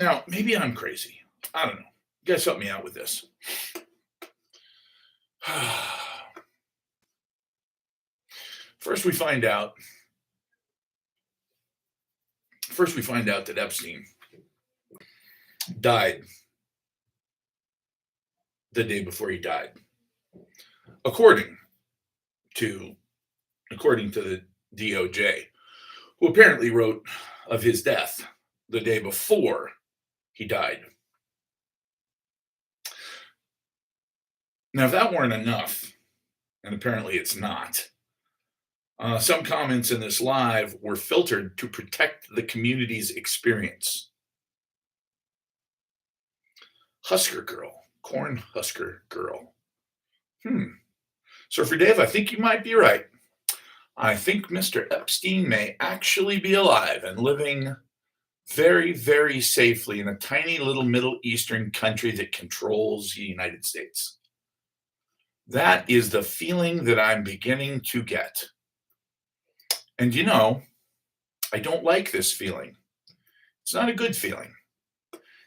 Now, maybe I'm crazy. I don't know. You guys help me out with this. First, we find out. First, we find out that Epstein died the day before he died, according to according to the DOJ, who apparently wrote of his death the day before he died. Now, if that weren't enough, and apparently it's not, some comments in this live were filtered to protect the community's experience. Husker girl, corn husker girl. So for Dave, I think you might be right. I think Mr. Epstein may actually be alive and living very, very safely in a tiny little Middle Eastern country that controls the United States. That is the feeling that I'm beginning to get. And I don't like this feeling. It's not a good feeling.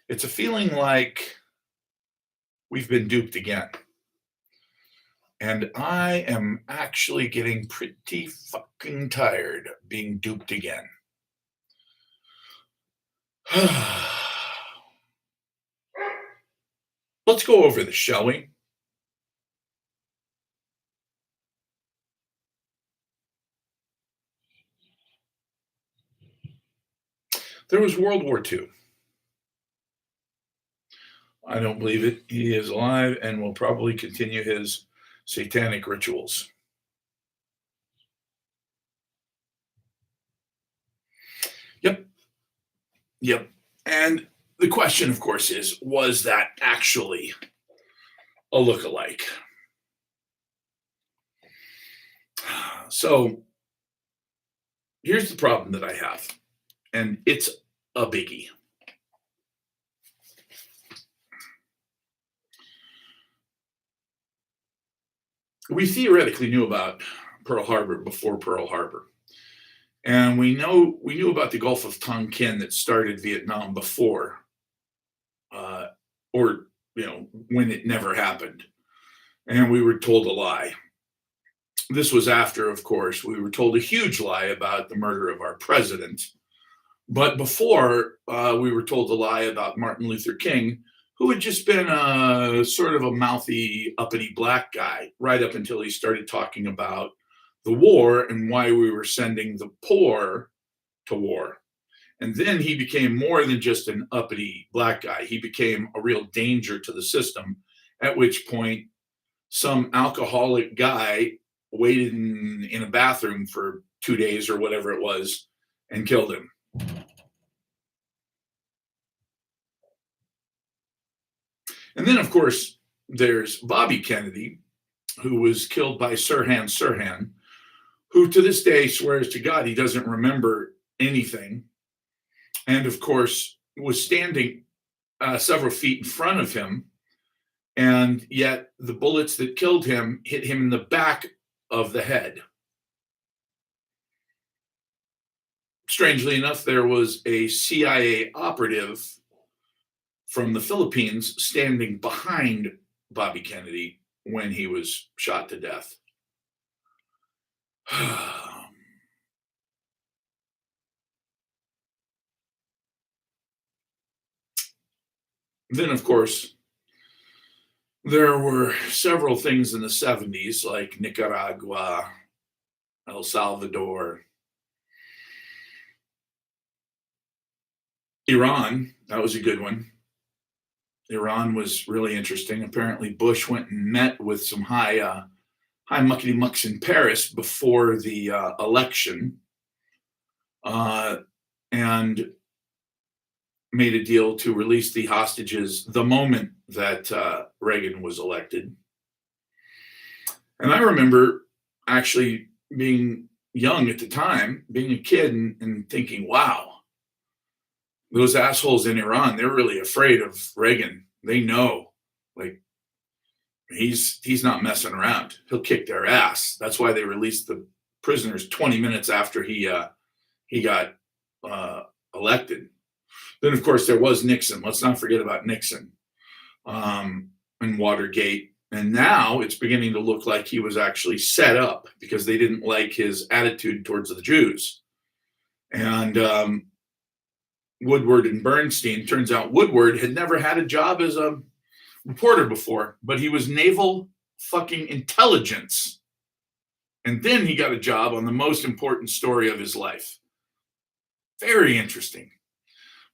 It's a feeling like we've been duped again. And I am actually getting pretty fucking tired of being duped again. Let's go over this, shall we? There was World War II. I don't believe it. He is alive and will probably continue his satanic rituals. Yep. Yep. And the question, of course, is was that actually a look-alike? So here's the problem that I have, and it's a biggie. We theoretically knew about Pearl Harbor before Pearl Harbor. And we knew about the Gulf of Tonkin that started Vietnam before, uh, or when it never happened. And we were told a lie. This was after, of course, we were told a huge lie about the murder of our president. But before, we were told a lie about Martin Luther King, who had just been a sort of a mouthy, uppity black guy, right up until he started talking about the war and why we were sending the poor to war. And then he became more than just an uppity black guy. He became a real danger to the system, at which point some alcoholic guy waited in a bathroom for 2 days or whatever it was and killed him. And then, of course, there's Bobby Kennedy, who was killed by Sirhan Sirhan, who to this day swears to God he doesn't remember anything. And of course, was standing several feet in front of him. And yet the bullets that killed him hit him in the back of the head. Strangely enough, there was a CIA operative from the Philippines standing behind Bobby Kennedy when he was shot to death. Then, of course, there were several things in the 70s, like Nicaragua, El Salvador, Iran. That was a good one. Iran was really interesting. Apparently, Bush went and met with some high muckety mucks in Paris before the election, and made a deal to release the hostages the moment that Reagan was elected. And I remember actually being young at the time, being a kid, and thinking, wow, those assholes in Iran, they're really afraid of Reagan. They know, like, he's not messing around. He'll kick their ass. That's why they released the prisoners 20 minutes after he got elected. Then, of course, there was Nixon. Let's not forget about Nixon, and Watergate. And now it's beginning to look like he was actually set up because they didn't like his attitude towards the Jews. And Woodward and Bernstein, turns out Woodward had never had a job as a reporter before, but he was naval fucking intelligence. And then he got a job on the most important story of his life. Very interesting.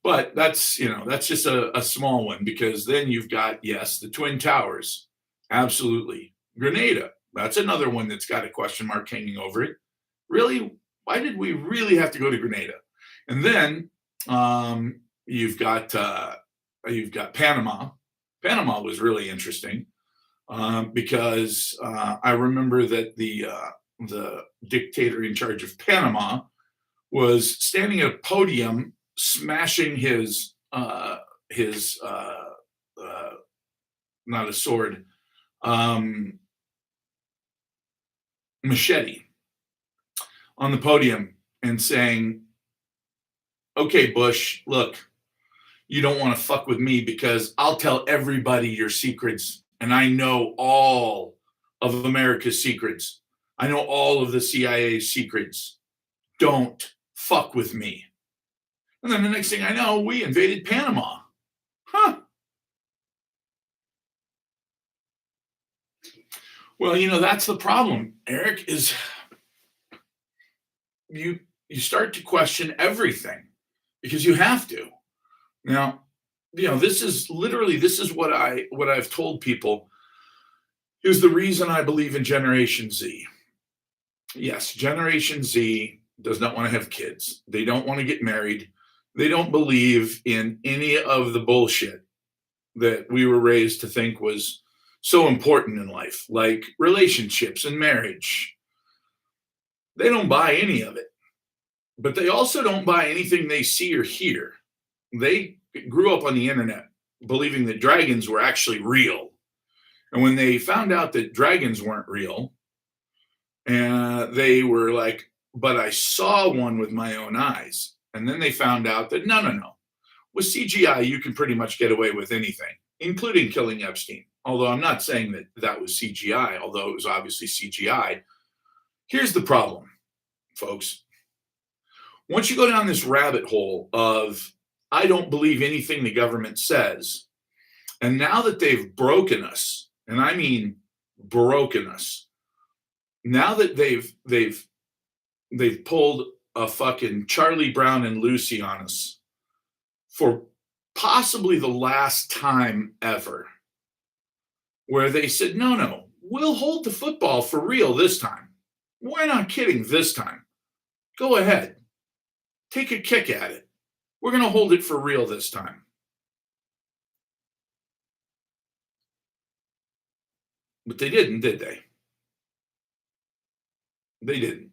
But that's just a small one, because then you've got, yes, the Twin Towers. Absolutely. Grenada. That's another one that's got a question mark hanging over it. Really? Why did we really have to go to Grenada? And then you've got Panama. Panama was really interesting, because I remember that the dictator in charge of Panama was standing at a podium, smashing his not a sword, machete on the podium, and saying, "Okay, Bush, look, you don't want to fuck with me because I'll tell everybody your secrets, and I know all of America's secrets. I know all of the CIA's secrets. Don't fuck with me." And then the next thing I know, we invaded Panama. Huh. Well, that's the problem, Eric, is you start to question everything because you have to. Now, this is what I've told people is the reason I believe in Generation Z. Yes, Generation Z does not want to have kids. They don't want to get married. They don't believe in any of the bullshit that we were raised to think was so important in life, like relationships and marriage. They don't buy any of it. But they also don't buy anything they see or hear. They grew up on the internet believing that dragons were actually real. And when they found out that dragons weren't real, they were like, "But I saw one with my own eyes." And then they found out that no. With CGI, you can pretty much get away with anything, including killing Epstein. Although I'm not saying that was CGI, although it was obviously CGI. Here's the problem, folks. Once you go down this rabbit hole of, I don't believe anything the government says, and now that they've broken us, and I mean broken us, now that they've pulled a fucking Charlie Brown and Lucy on us for possibly the last time ever, where they said, no, we'll hold the football for real this time. We're not kidding this time. Go ahead. Take a kick at it. We're going to hold it for real this time. But they didn't, did they? They didn't.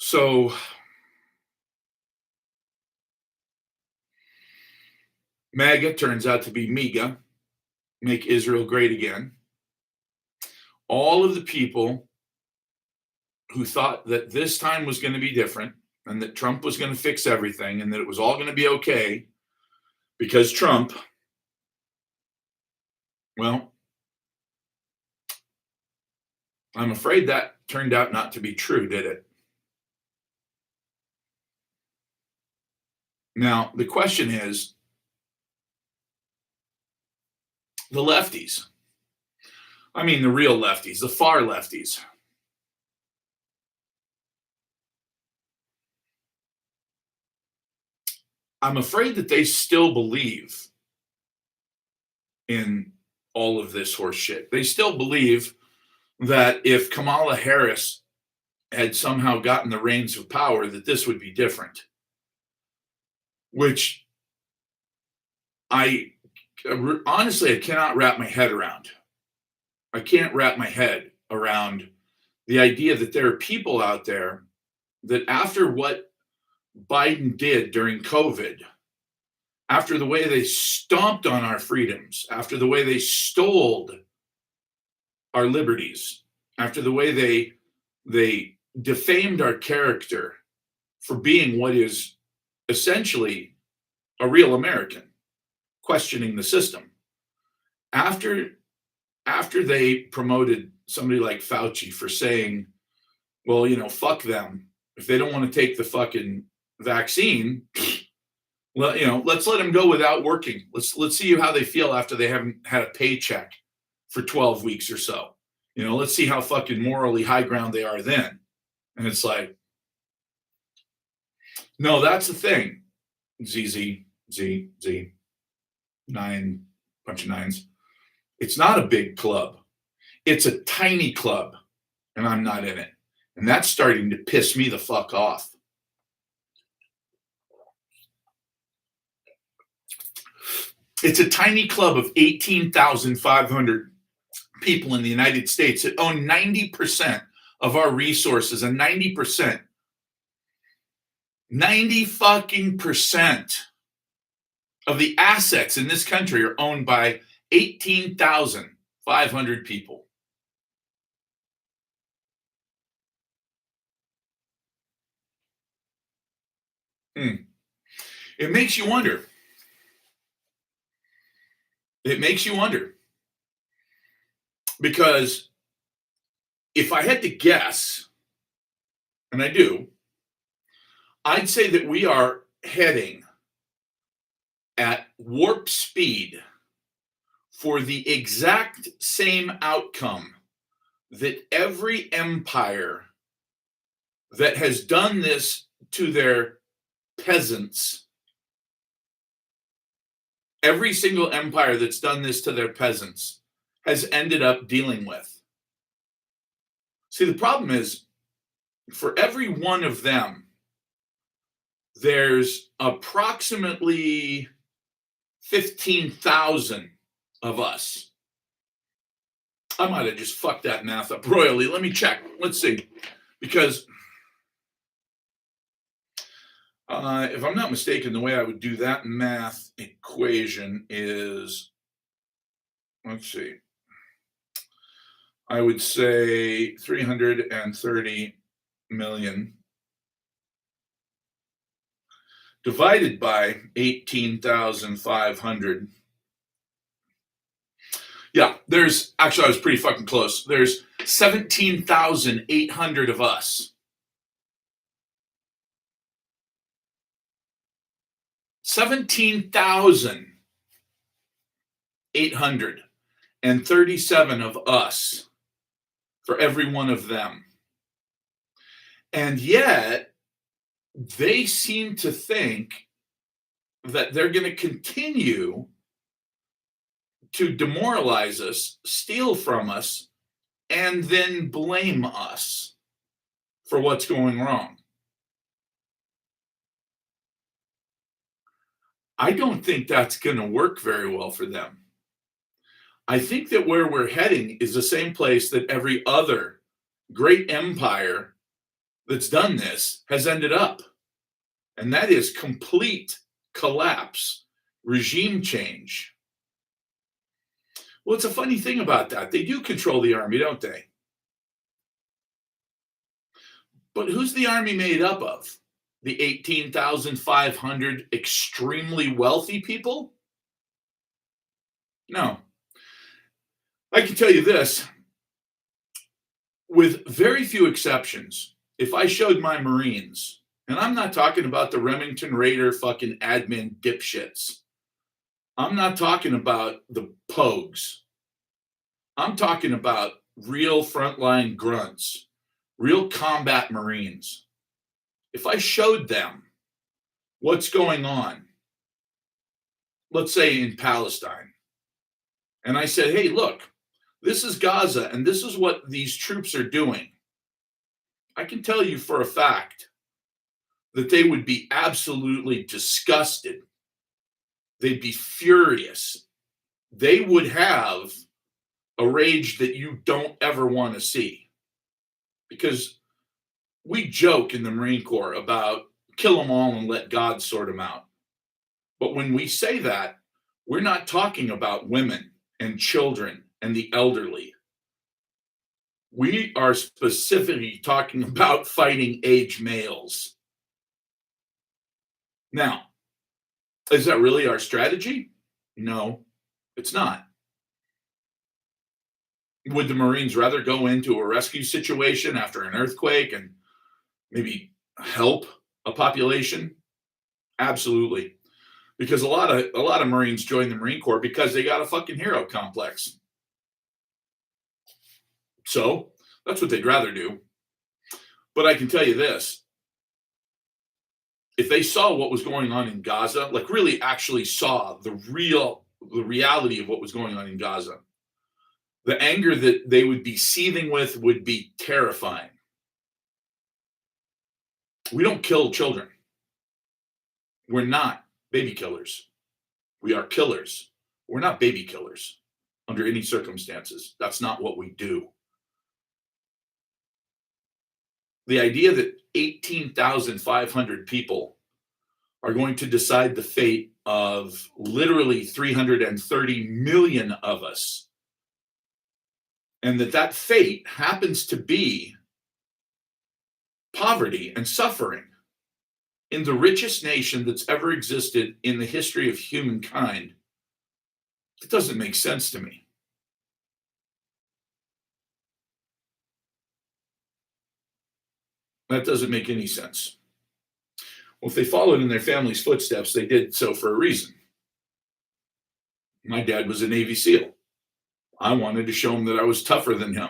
So MAGA turns out to be MEGA, make Israel great again. All of the people who thought that this time was going to be different and that Trump was going to fix everything and that it was all going to be okay because Trump, well, I'm afraid that turned out not to be true, did it? Now, the question is, the lefties, I mean the real lefties, the far lefties, I'm afraid that they still believe in all of this horse shit. They still believe that if Kamala Harris had somehow gotten the reins of power, that this would be different. Which honestly, I cannot wrap my head around. I can't wrap my head around the idea that there are people out there that after what Biden did during COVID, after the way they stomped on our freedoms, after the way they stole our liberties, after the way they defamed our character for being what is essentially a real American questioning the system. After after they promoted somebody like Fauci for saying, well, fuck them. If they don't want to take the fucking vaccine, let's let them go without working. Let's see how they feel after they haven't had a paycheck for 12 weeks or so. Let's see how fucking morally high ground they are then. And it's like, no, that's the thing. Z, 9, bunch of nines. It's not a big club. It's a tiny club, and I'm not in it. And that's starting to piss me the fuck off. It's a tiny club of 18,500 people in the United States that own 90% of our resources, and 90 fucking percent of the assets in this country are owned by 18,500 people. It makes you wonder. It makes you wonder. Because if I had to guess, and I do, I'd say that we are heading at warp speed for the exact same outcome that every empire that has done this to their peasants, every single empire that's done this to their peasants has ended up dealing with. See, the problem is, for every one of them, there's approximately 15,000 of us. I might have just fucked that math up royally. Let me check. Let's see. Because if I'm not mistaken, the way I would do that math equation is, let's see, I would say 330 million divided by 18,500. Yeah, actually, I was pretty fucking close. There's 17,800 of us. 17,837 of us for every one of them. And yet, they seem to think that they're going to continue to demoralize us, steal from us, and then blame us for what's going wrong. I don't think that's going to work very well for them. I think that where we're heading is the same place that every other great empire that's done this has ended up. And that is complete collapse, regime change. Well, it's a funny thing about that. They do control the army, don't they? But who's the army made up of? The 18,500 extremely wealthy people? No. I can tell you this, with very few exceptions, if I showed my Marines, and I'm not talking about the Remington Raider fucking admin dipshits. I'm not talking about the Pogues. I'm talking about real frontline grunts, real combat Marines. If I showed them what's going on, let's say in Palestine, and I said, hey, look, this is Gaza, and this is what these troops are doing, I can tell you for a fact that they would be absolutely disgusted. They'd be furious. They would have a rage that you don't ever want to see. Because we joke in the Marine Corps about kill them all and let God sort them out. But when we say that, we're not talking about women and children and the elderly. We are specifically talking about fighting age males. Now, Is that really our strategy? No, it's not. Would the Marines rather go into a rescue situation after an earthquake and maybe help a population? Absolutely. Because a lot of Marines join the Marine Corps because they got a fucking hero complex. So that's what they'd rather do. But I can tell you this: if they saw what was going on in Gaza, like really actually saw the reality of what was going on in Gaza, the anger that they would be seething with would be terrifying. We don't kill children. We're not baby killers. We are killers. We're not baby killers under any circumstances. That's not what we do. The idea that 18,500 people are going to decide the fate of literally 330 million of us, and that fate happens to be poverty and suffering in the richest nation that's ever existed in the history of humankind, it doesn't make sense to me. That doesn't make any sense. Well, if they followed in their family's footsteps, they did so for a reason. My dad was a Navy SEAL. I wanted to show him that I was tougher than him.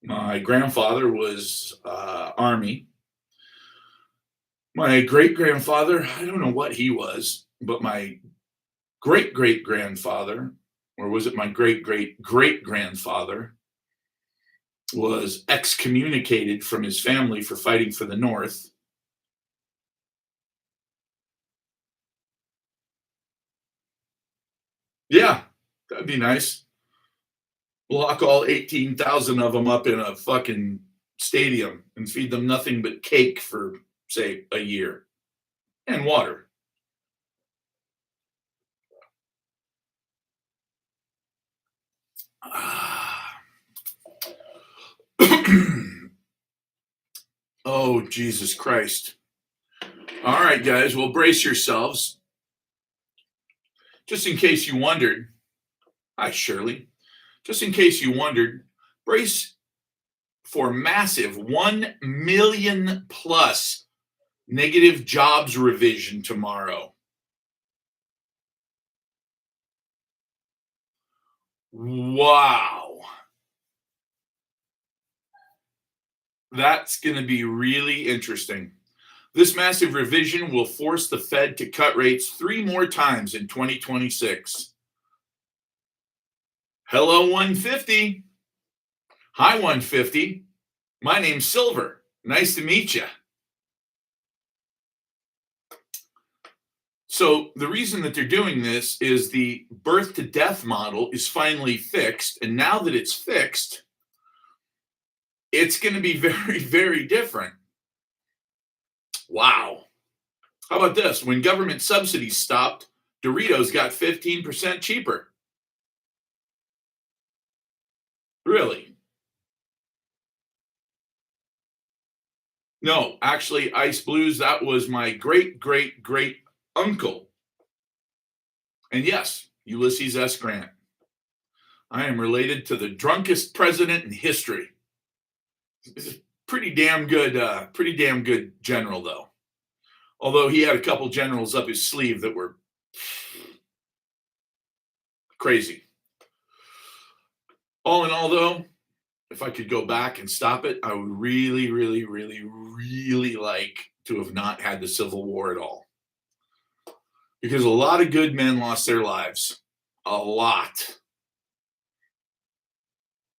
My grandfather was Army. My great grandfather, I don't know what he was, but my great great grandfather, or was it my great great great grandfather, was excommunicated from his family for fighting for the North. Yeah, that'd be nice. Lock all 18,000 of them up in a fucking stadium and feed them nothing but cake for, say, a year and water. Oh, Jesus Christ. All right, guys, well, brace yourselves. Just in case you wondered, hi, Shirley. Just in case you wondered, brace for massive 1 million plus negative jobs revision tomorrow. Wow. That's going to be really interesting. This massive revision will force the Fed to cut rates 3 more times in 2026. Hello, 150. Hi, 150. My name's Silver. Nice to meet you. So the reason that they're doing this is the birth to death model is finally fixed. And now that it's fixed, it's going to be very, very different. Wow. How about this? When government subsidies stopped, Doritos got 15% cheaper. Really? No, actually, Ice Blues, that was my great, great, great uncle. And yes, Ulysses S. Grant. I am related to the drunkest president in history. Pretty damn good general, though. Although he had a couple generals up his sleeve that were crazy. All in all, though, if I could go back and stop it, I would really, really, really, really like to have not had the Civil War at all. Because a lot of good men lost their lives. A lot.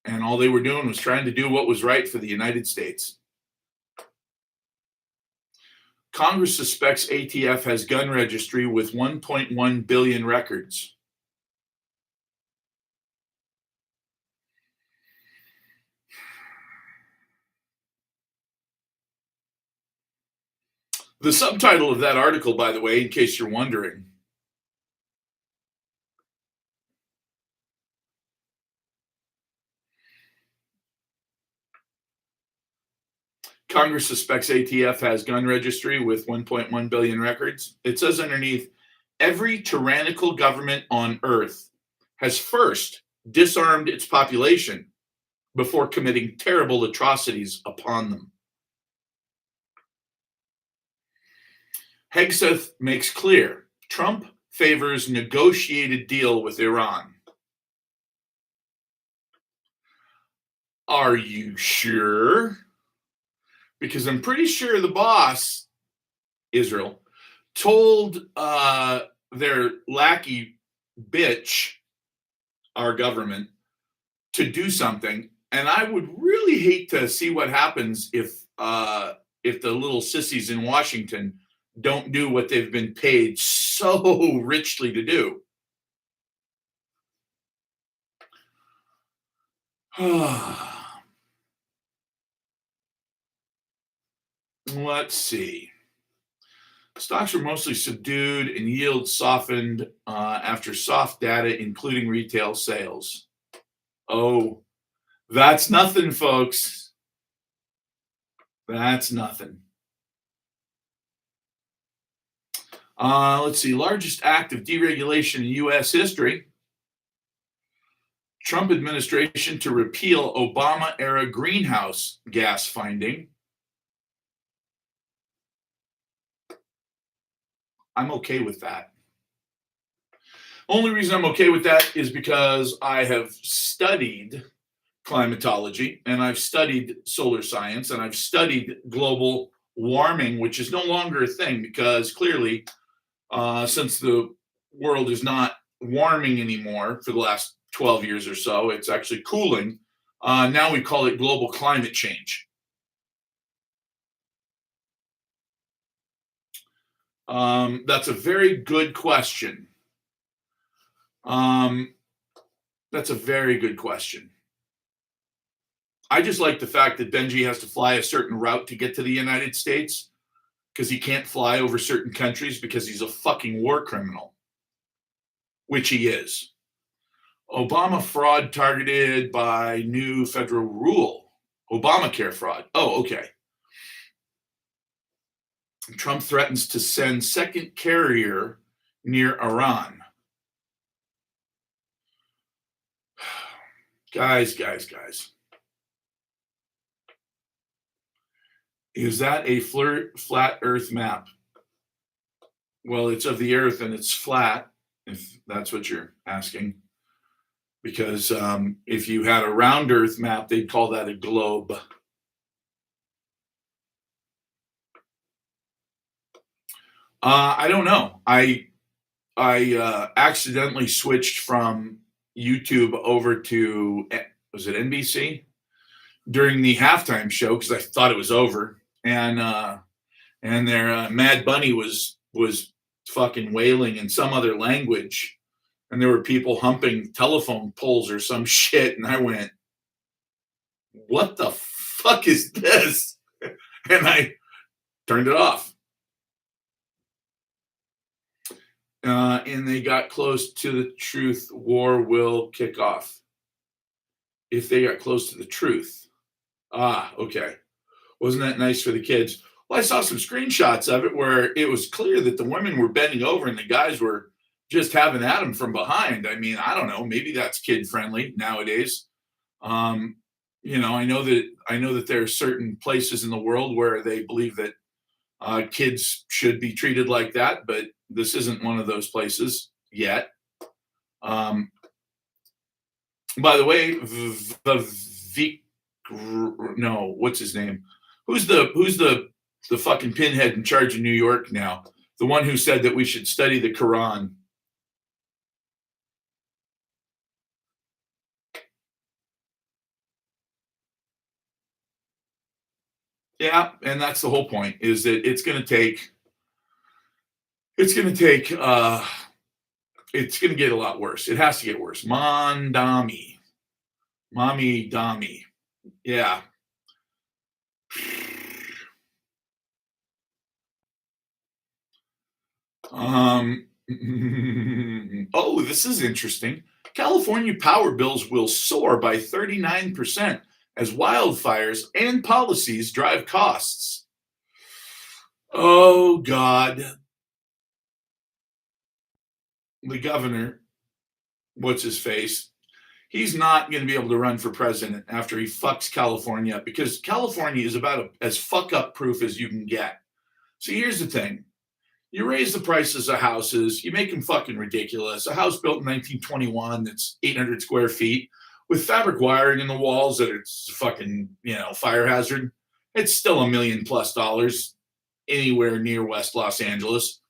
And all they were doing was trying to do what was right for the United States. Congress suspects ATF has gun registry with 1.1 billion records. The subtitle of that article, by the way, in case you're wondering, Congress suspects ATF has gun registry with 1.1 billion records. It says underneath, every tyrannical government on earth has first disarmed its population before committing terrible atrocities upon them. Hegseth makes clear Trump favors negotiated deal with Iran. Are you sure? Because I'm pretty sure the boss, Israel, told their lackey bitch, our government, to do something. And I would really hate to see what happens if the little sissies in Washington don't do what they've been paid so richly to do. Let's see. Stocks were mostly subdued and yields softened after soft data, including retail sales. Oh, that's nothing, folks. That's nothing. Let's see. Largest act of deregulation in U.S. history. Trump administration to repeal Obama-era greenhouse gas finding. I'm okay with that. Only reason I'm okay with that is because I have studied climatology and I've studied solar science and I've studied global warming, which is no longer a thing because clearly, since the world is not warming anymore for the last 12 years or so, it's actually cooling. Now we call it global climate change. That's a very good question. That's a very good question. I just like the fact that Benji has to fly a certain route to get to the United States because he can't fly over certain countries because he's a fucking war criminal, which he is. Obama fraud targeted by new federal rule. Obamacare fraud. Oh, okay. Trump threatens to send second carrier near Iran. Guys. Is that a flat Earth map? Well, it's of the Earth and it's flat, if that's what you're asking. Because if you had a round Earth map, they'd call that a globe. I don't know. I accidentally switched from YouTube over to, was it NBC during the halftime show because I thought it was over, and their Mad Bunny was fucking wailing in some other language, and there were people humping telephone poles or some shit, and I went, "What the fuck is this?" And I turned it off. And they got close to the truth, war will kick off. If they got close to the truth. Okay. Wasn't that nice for the kids? Well, I saw some screenshots of it where it was clear that the women were bending over and the guys were just having at them from behind. I mean, I don't know. Maybe that's kid friendly nowadays. I know that there are certain places in the world where they believe that kids should be treated like that, but this isn't one of those places yet. By the way, what's his name? Who's the fucking pinhead in charge of New York now? The one who said that we should study the Quran. Yeah, and that's the whole point, is that it's going to get a lot worse. It has to get worse. Mommy Dami. Yeah. This is interesting. California power bills will soar by 39% as wildfires and policies drive costs. Oh, God. The governor, what's his face? He's not going to be able to run for president after he fucks California up, because California is about as fuck up proof as you can get. So here's the thing. You raise the prices of houses, you make them fucking ridiculous. A house built in 1921 that's 800 square feet with fabric wiring in the walls that it's fucking, fire hazard. It's still $1 million+ anywhere near West Los Angeles.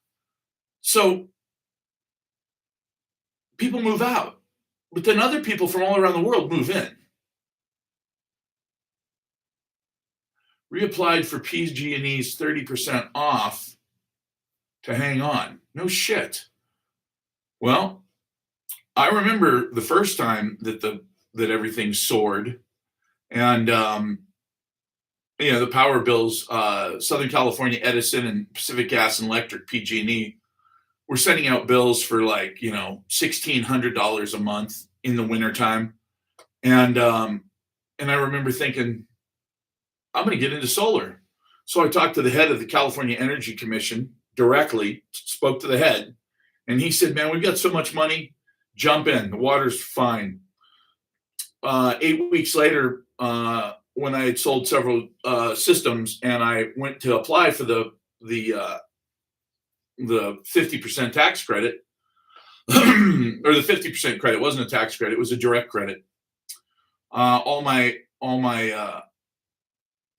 So people move out, but then other people from all around the world move in. Reapplied for PG&E's 30% off to hang on. No shit. Well, I remember the first time that everything soared, and the power bills, Southern California Edison and Pacific Gas and Electric PG&E were sending out bills for like $1,600 a month in the wintertime, and I remember thinking, I'm going to get into solar. So I talked to the head of the California Energy Commission directly, spoke to the head, and he said, man, we've got so much money, jump in, the water's fine. 8 weeks later, when I had sold several systems and I went to apply for the 50% tax credit, or the 50% credit, it wasn't a tax credit, it was a direct credit. All my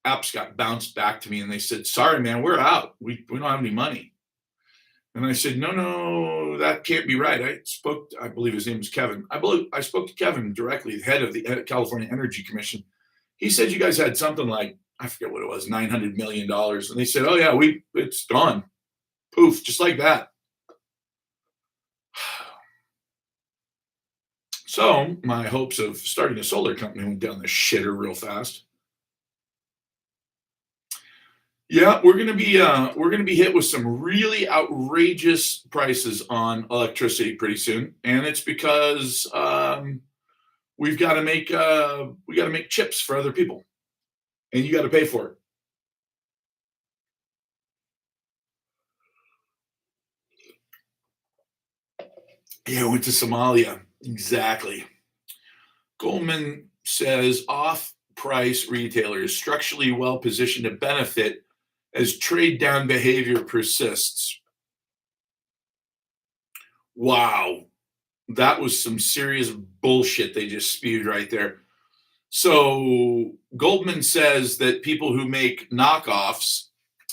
apps got bounced back to me, and they said, sorry, man, we're out. We don't have any money. And I said, no, that can't be right. I believe his name was Kevin. I spoke to Kevin directly, the head of the California Energy Commission. He said you guys had something like, I forget what it was, $900 million. And they said, oh yeah, it's gone. Poof, just like that. So my hopes of starting a solar company went down the shitter real fast. Yeah, we're gonna be hit with some really outrageous prices on electricity pretty soon, and it's because we've got to make chips for other people, and you got to pay for it. Yeah, I went to Somalia. Exactly. Goldman says off-price retailers structurally well positioned to benefit as trade down behavior persists. Wow. That was some serious bullshit they just spewed right there. So Goldman says that people who make knockoffs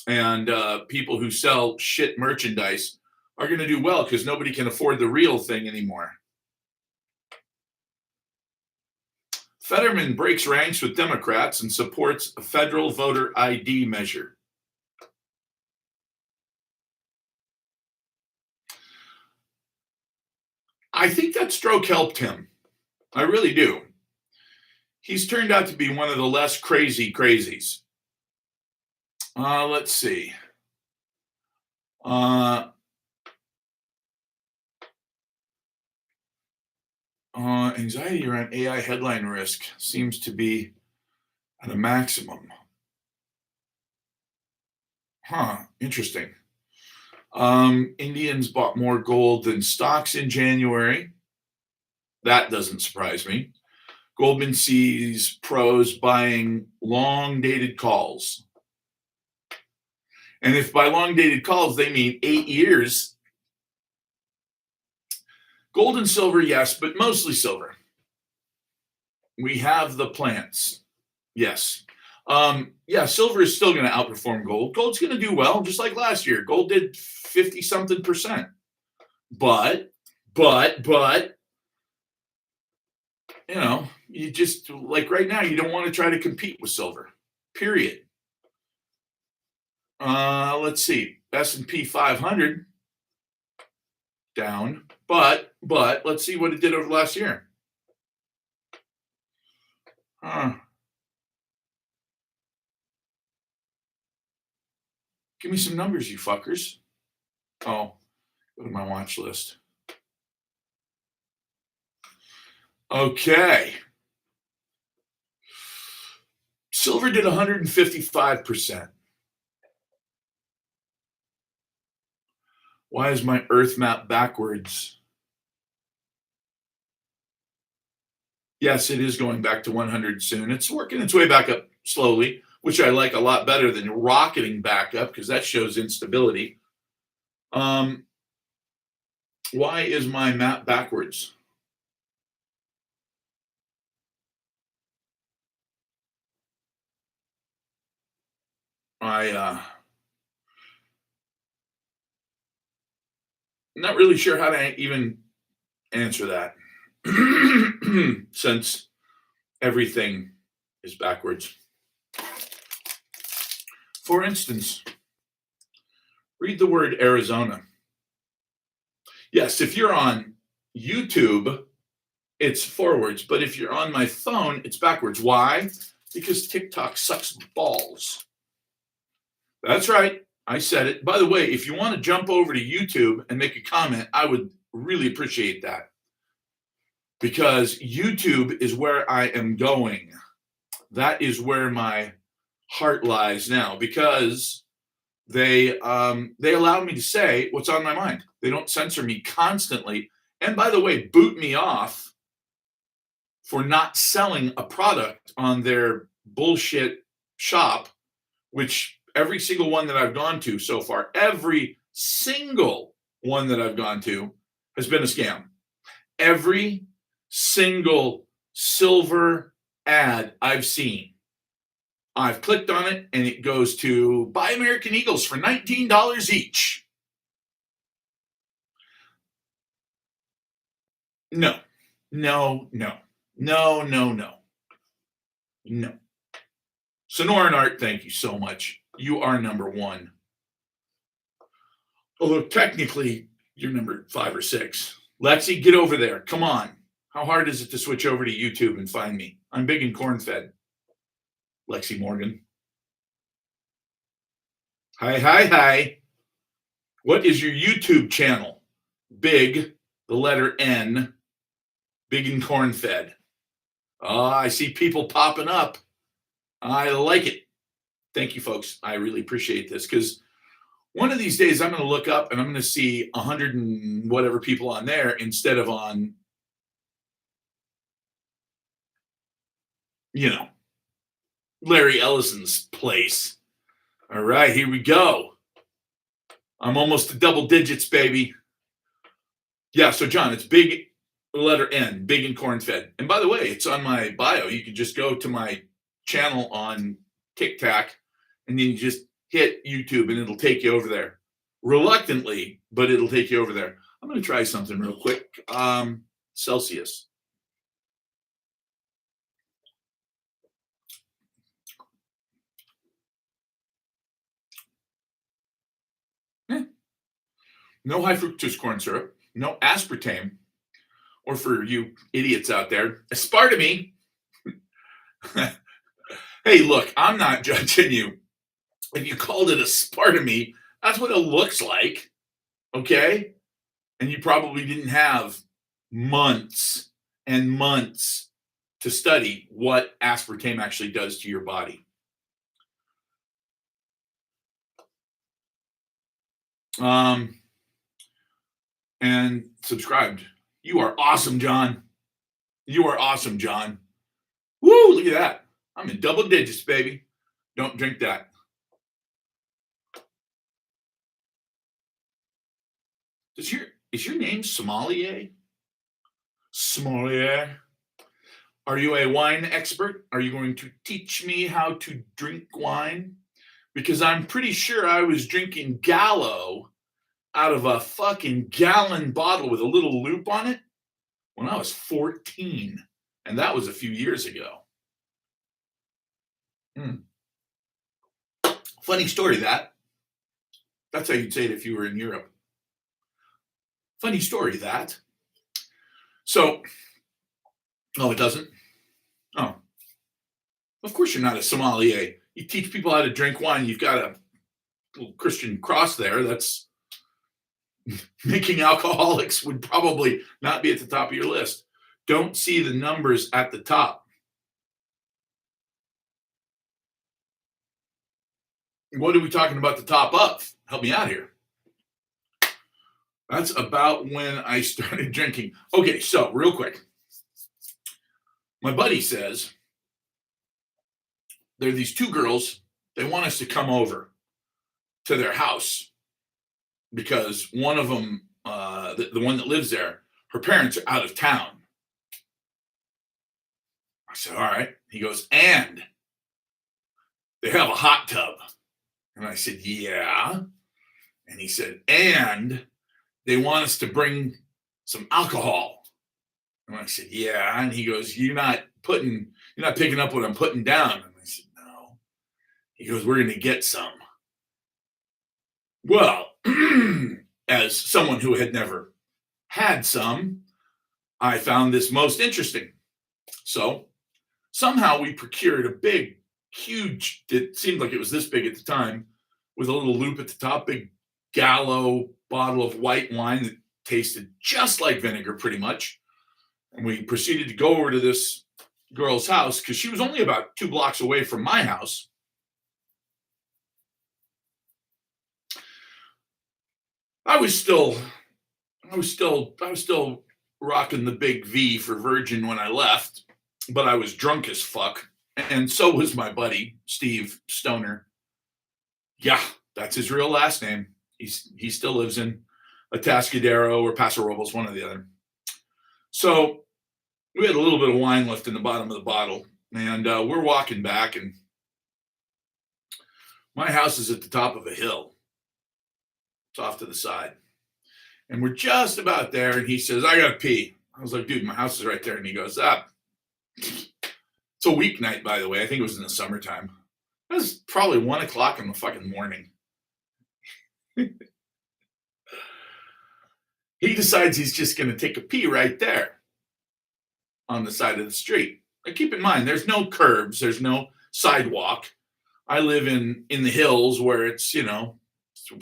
and people who sell shit merchandise are going to do well because nobody can afford the real thing anymore. Fetterman breaks ranks with Democrats and supports a federal voter ID measure. I think that stroke helped him. I really do. He's turned out to be one of the less crazy crazies. Let's see. Anxiety around AI headline risk seems to be at a maximum. Interesting. Indians bought more gold than stocks in January. That doesn't surprise me. Goldman sees pros buying long-dated calls. And if by long-dated calls they mean 8 years, gold and silver, yes, but mostly silver. We have the plants. Yes. Silver is still going to outperform gold. Gold's going to do well, just like last year. Gold did 50-something%. But, you just, like right now, you don't want to try to compete with silver, period. Let's see. S&P 500 down, but let's see what it did over the last year. Give me some numbers, you fuckers. Oh, go to my watch list. Okay. Silver did 155%. Why is my Earth map backwards? Yes, it is going back to 100 soon. It's working its way back up slowly, which I like a lot better than rocketing back up because that shows instability. Um, why is my map backwards? I'm not really sure how to even answer that since everything is backwards. For instance, read the word Arizona. Yes, if you're on YouTube, it's forwards, but if you're on my phone, it's backwards. Why? Because TikTok sucks balls. That's right. I said it. By the way, if you want to jump over to YouTube and make a comment, I would really appreciate that because YouTube is where I am going. That is where my heart lies now because they allow me to say what's on my mind. They don't censor me constantly. And by the way, boot me off for not selling a product on their bullshit shop, which every single one that I've gone to so far, every single one that I've gone to has been a scam. Every single silver ad I've seen, I've clicked on it and it goes to buy American Eagles for $19 each. No, no, no, no, no, no, no. Sonora and Art, thank you so much. You are number one. Although technically you're number 5 or 6. Lexi, get over there. Come on. How hard is it to switch over to YouTube and find me? I'm big and corn fed. Lexi Morgan. Hi, hi, hi. What is your YouTube channel? Big, the letter N, big and corn fed. Oh, I see people popping up. I like it. Thank you, folks. I really appreciate this because one of these days I'm going to look up and I'm going to see 100 and whatever people on there instead of on, Larry Ellison's place. All right, here we go. I'm almost to double digits, baby. Yeah, so John, it's big, letter N, big and corn fed. And by the way, it's on my bio. You can just go to my channel on TikTok and then you just hit YouTube and it'll take you over there. Reluctantly, but it'll take you over there. I'm going to try something real quick. Celsius. No high fructose corn syrup, no aspartame, or for you idiots out there, aspartame. Hey, look, I'm not judging you. If you called it aspartame, that's what it looks like, okay? And you probably didn't have months and months to study what aspartame actually does to your body. And subscribed. You are awesome, John. You are awesome, John. Woo, look at that. I'm in double digits, baby. Don't drink that. Is your name Sommelier? Sommelier. Are you a wine expert? Are you going to teach me how to drink wine? Because I'm pretty sure I was drinking Gallo out of a fucking gallon bottle with a little loop on it when I was 14. And that was a few years ago. Funny story, that. That's how you'd say it if you were in Europe. Funny story, that. So, oh, it doesn't? Oh. Of course you're not a sommelier. You teach people how to drink wine. You've got a little Christian cross there. That's making alcoholics would probably not be at the top of your list. Don't see the numbers at the top. What are we talking about the top of? Help me out here. That's about when I started drinking. Okay, so real quick. My buddy says there are these two girls. They want us to come over to their house because one of them, the one that lives there, her parents are out of town. I said, all right. He goes, and they have a hot tub. And I said, yeah. And he said, and they want us to bring some alcohol. And I said, yeah. And he goes, you're not picking up what I'm putting down. And I said, no. He goes, we're going to get some. Well, as someone who had never had some, I found this most interesting. So somehow we procured a big, huge, it seemed like it was this big at the time, with a little loop at the top, big Gallo bottle of white wine that tasted just like vinegar, pretty much. And we proceeded to go over to this girl's house because she was only about 2 blocks away from my house. I was still rocking the big V for Virgin when I left, but I was drunk as fuck, and so was my buddy Steve Stoner. Yeah, that's his real last name. He still lives in Atascadero or Paso Robles, one or the other. So we had a little bit of wine left in the bottom of the bottle, and we're walking back, and my house is at the top of a hill. It's off to the side. And we're just about there, and he says, I gotta pee. I was like, dude, my house is right there. And he goes, it's a weeknight, by the way. I think it was in the summertime. It was probably 1:00 in the fucking morning. He decides he's just gonna take a pee right there on the side of the street. Now, keep in mind, there's no curbs, there's no sidewalk. I live in the hills where it's,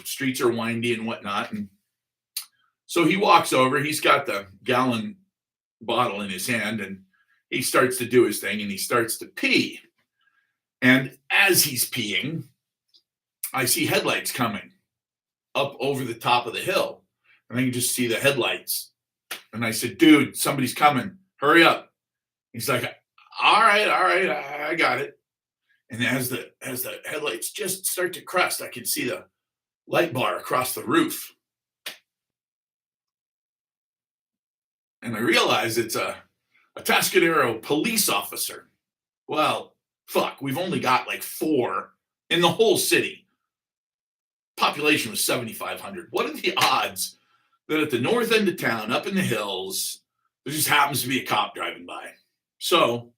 streets are windy and whatnot. And so he walks over, he's got the gallon bottle in his hand, and he starts to do his thing, and he starts to pee. And as he's peeing, I see headlights coming up over the top of the hill. And I can just see the headlights. And I said, dude, somebody's coming. Hurry up. He's like, all right, I got it. And as the headlights just start to crest, I can see the light bar across the roof. And I realize it's a Atascadero police officer. Well, fuck, we've only got like 4 in the whole city. Population was 7,500. What are the odds that at the north end of town, up in the hills, there just happens to be a cop driving by? So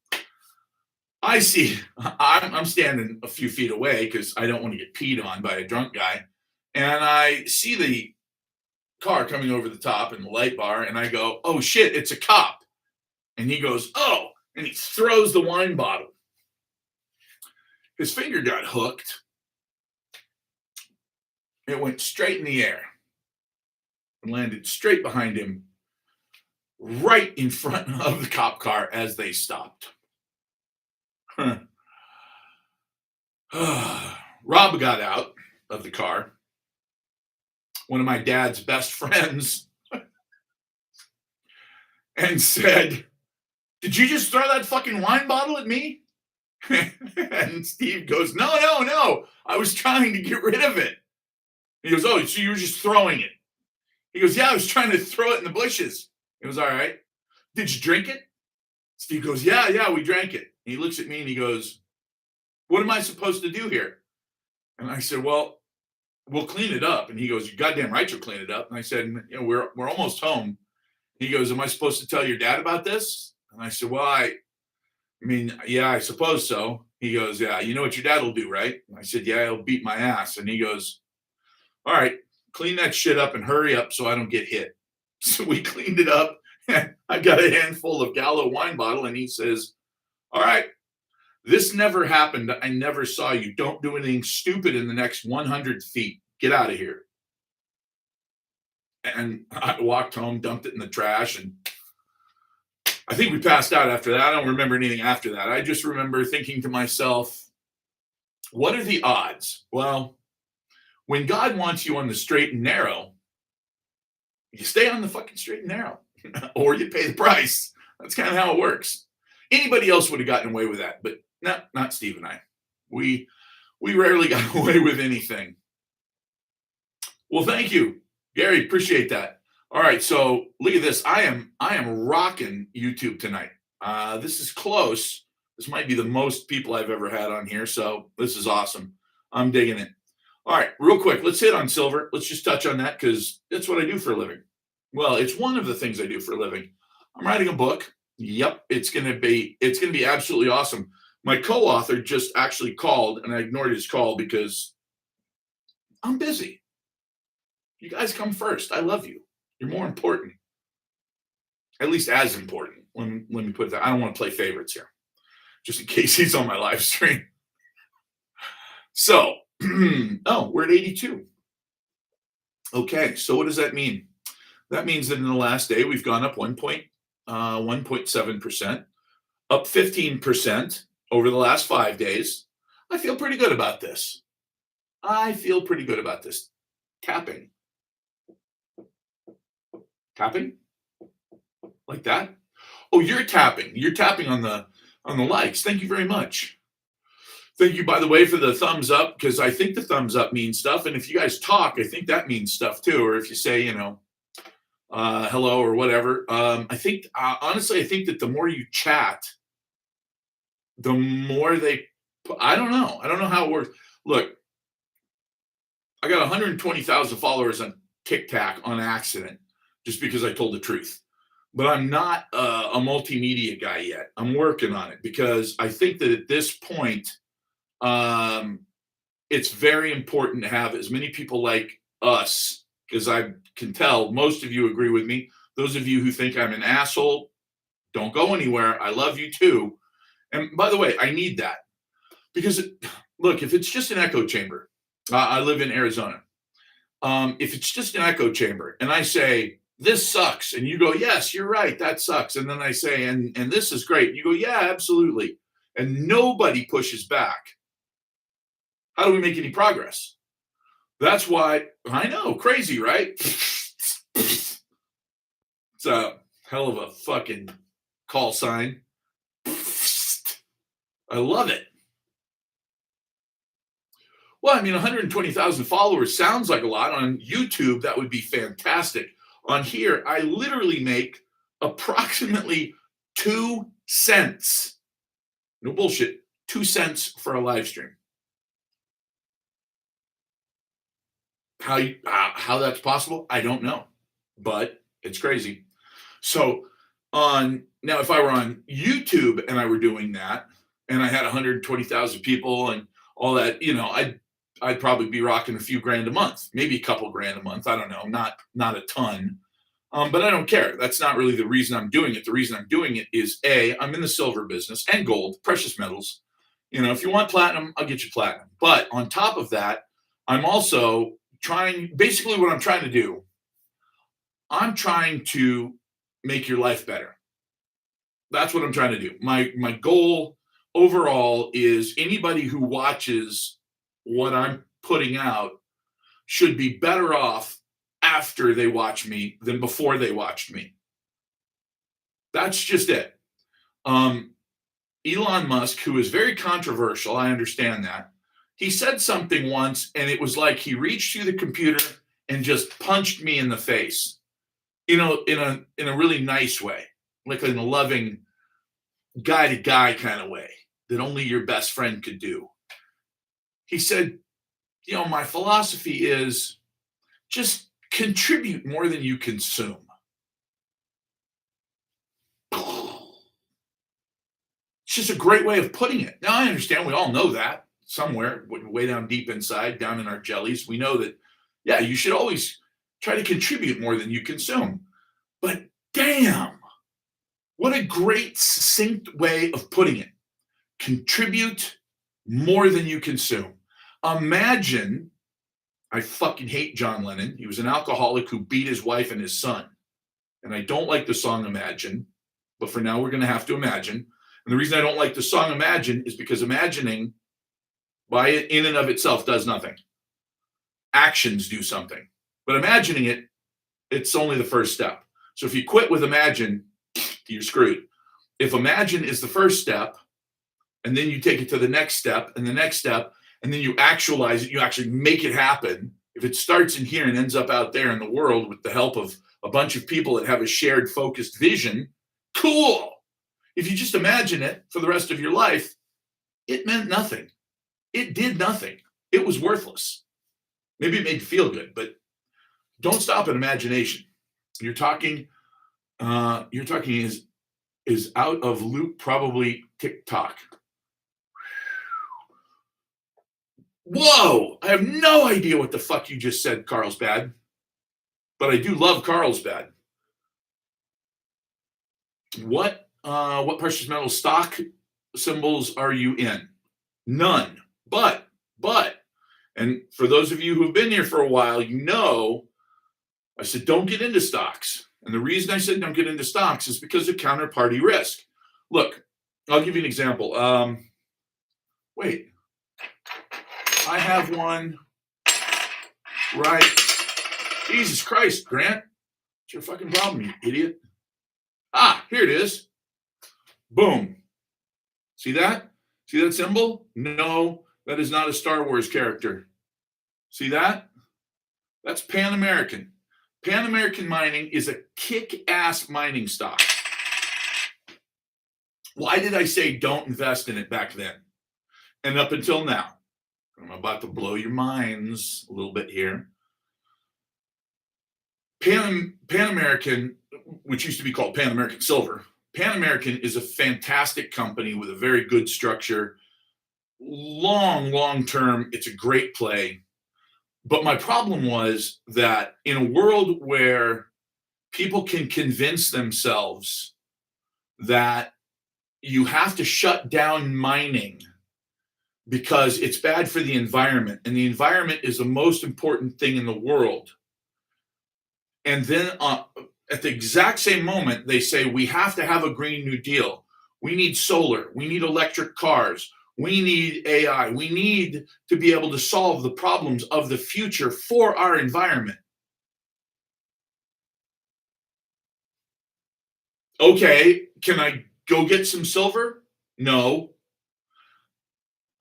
I see, I'm standing a few feet away because I don't want to get peed on by a drunk guy. And I see the car coming over the top and the light bar, and I go, oh shit, it's a cop. And he goes, oh, and he throws the wine bottle. His finger got hooked. It went straight in the air and landed straight behind him, right in front of the cop car as they stopped. Rob got out of the car. One of my dad's best friends, and said, did you just throw that fucking wine bottle at me? And Steve goes, no. I was trying to get rid of it. He goes, oh, so you were just throwing it? He goes, yeah, I was trying to throw it in the bushes. He goes, all right. Did you drink it? Steve goes, yeah, we drank it. And he looks at me and he goes, what am I supposed to do here? And I said, well, we'll clean it up. And he goes, you're goddamn right you'll clean it up. And I said, we're almost home. He goes, am I supposed to tell your dad about this? And I said, well, I mean, yeah, I suppose so. He goes, yeah, you know what your dad will do, right? And I said, yeah, he'll beat my ass. And he goes, all right, clean that shit up and hurry up so I don't get hit. So we cleaned it up. And I got a handful of Gallo wine bottle. And he says, all right, this never happened. I never saw you. Don't do anything stupid in the next 100 feet. Get out of here. And I walked home, dumped it in the trash, and I think we passed out after that. I don't remember anything after that. I just remember thinking to myself, What are the odds? Well, when God wants you on the straight and narrow, you stay on the fucking straight and narrow, or you pay the price. That's kind of how it works. Anybody else would have gotten away with that, but not Steve and I. We we rarely got away with anything. Well, thank you, Gary. Appreciate that. All right, so look at this. I am rocking YouTube tonight. This is close. This might be the most people I've ever had on here, so this is awesome. I'm digging it. All right, real quick, let's hit on silver. Let's just touch on that because that's what I do for a living. Well, it's one of the things I do for a living. I'm writing a book. Yep, it's gonna be absolutely awesome. My co-author just actually called, and I ignored his call because I'm busy. You guys come first. I love you. You're more important, at least as important. Let me put that. I don't want to play favorites here, just in case he's on my live stream. So, oh, we're at 82. Okay, so what does that mean? That means that in the last day we've gone up 1.7%, up 15% over the last 5 days. I feel pretty good about this. I feel pretty good about this. Tapping, tapping, like that. Oh, you're tapping. You're tapping on the likes. Thank you very much. Thank you, by the way, for the thumbs up because I think the thumbs up means stuff. And if you guys talk, I think that means stuff too. Or if you say, hello or whatever. I think honestly, I think that the more you chat, the more they. I don't know. I don't know how it works. Look, I got 120,000 followers on TikTok on accident just because I told the truth. But I'm not a multimedia guy yet. I'm working on it because I think that at this point, um, it's very important to have as many people like us, because I can tell most of you agree with me. Those of you who think I'm an asshole, don't go anywhere. I love you too. And by the way, I need that because, look, if it's just an echo chamber, I live in Arizona. If it's just an echo chamber and I say, this sucks, and you go, yes, you're right, that sucks. And then I say, and this is great. You go, yeah, absolutely. And nobody pushes back. How do we make any progress? That's why I know, crazy, right? It's a hell of a fucking call sign. I love it. Well, I mean, 120,000 followers sounds like a lot. On YouTube, that would be fantastic. On here, I literally make approximately 2 cents. No bullshit. 2 cents for a live stream. How that's possible, I don't know, but it's crazy. So on now, if I were on YouTube and I were doing that, and I had 120,000 people and all that, I'd probably be rocking a few grand a month, maybe a couple grand a month. I don't know, not a ton. But I don't care. That's not really the reason I'm doing it. The reason I'm doing it is I'm in the silver business and gold, precious metals. If you want platinum, I'll get you platinum. But on top of that, I'm also basically what I'm trying to do, I'm trying to make your life better. That's what I'm trying to do. My goal overall is anybody who watches what I'm putting out should be better off after they watch me than before they watched me. That's just it. Elon Musk, who is very controversial, I understand that. He said something once, and it was like he reached through the computer and just punched me in the face, in a really nice way, like in a loving guy to guy kind of way that only your best friend could do. He said, my philosophy is just contribute more than you consume. It's just a great way of putting it. Now, I understand we all know that somewhere, way down deep inside, down in our jellies. We know that, yeah, you should always try to contribute more than you consume. But damn, what a great, succinct way of putting it. Contribute more than you consume. Imagine, I fucking hate John Lennon. He was an alcoholic who beat his wife and his son. And I don't like the song Imagine, but for now we're going to have to imagine. And the reason I don't like the song Imagine is because imagining by it in and of itself does nothing. Actions do something. But imagining it, it's only the first step. So if you quit with imagine, you're screwed. If imagine is the first step, and then you take it to the next step and the next step, and then you actualize it, you actually make it happen. If it starts in here and ends up out there in the world with the help of a bunch of people that have a shared focused vision, cool. If you just imagine it for the rest of your life, it meant nothing. It did nothing. It was worthless. Maybe it made you feel good, but don't stop at imagination. You're talking is out of loop, probably TikTok. Whoa! I have no idea what the fuck you just said, Carlsbad. But I do love Carlsbad. What precious metal stock symbols are you in? None. But, and for those of you who've been here for a while, you know, I said, don't get into stocks. And the reason I said don't get into stocks is because of counterparty risk. Look, I'll give you an example. Wait, I have one right. Jesus Christ, Grant. What's your fucking problem, you idiot? Ah, here it is. Boom. See that? See that symbol? No, that is not a Star Wars character. See that? That's Pan American. Pan American Mining is a kick-ass mining stock. Why did I say don't invest in it back then? And up until now, I'm about to blow your minds a little bit here. Pan American, which used to be called Pan American Silver, Pan American is a fantastic company with a very good structure. Long term, it's a great play. But my problem was that in a world where people can convince themselves that you have to shut down mining because it's bad for the environment, and the environment is the most important thing in the world. And then at the exact same moment, they say we have to have a Green New Deal. We need solar. We need electric cars. We need AI. We need to be able to solve the problems of the future for our environment. Okay, can I go get some silver? No.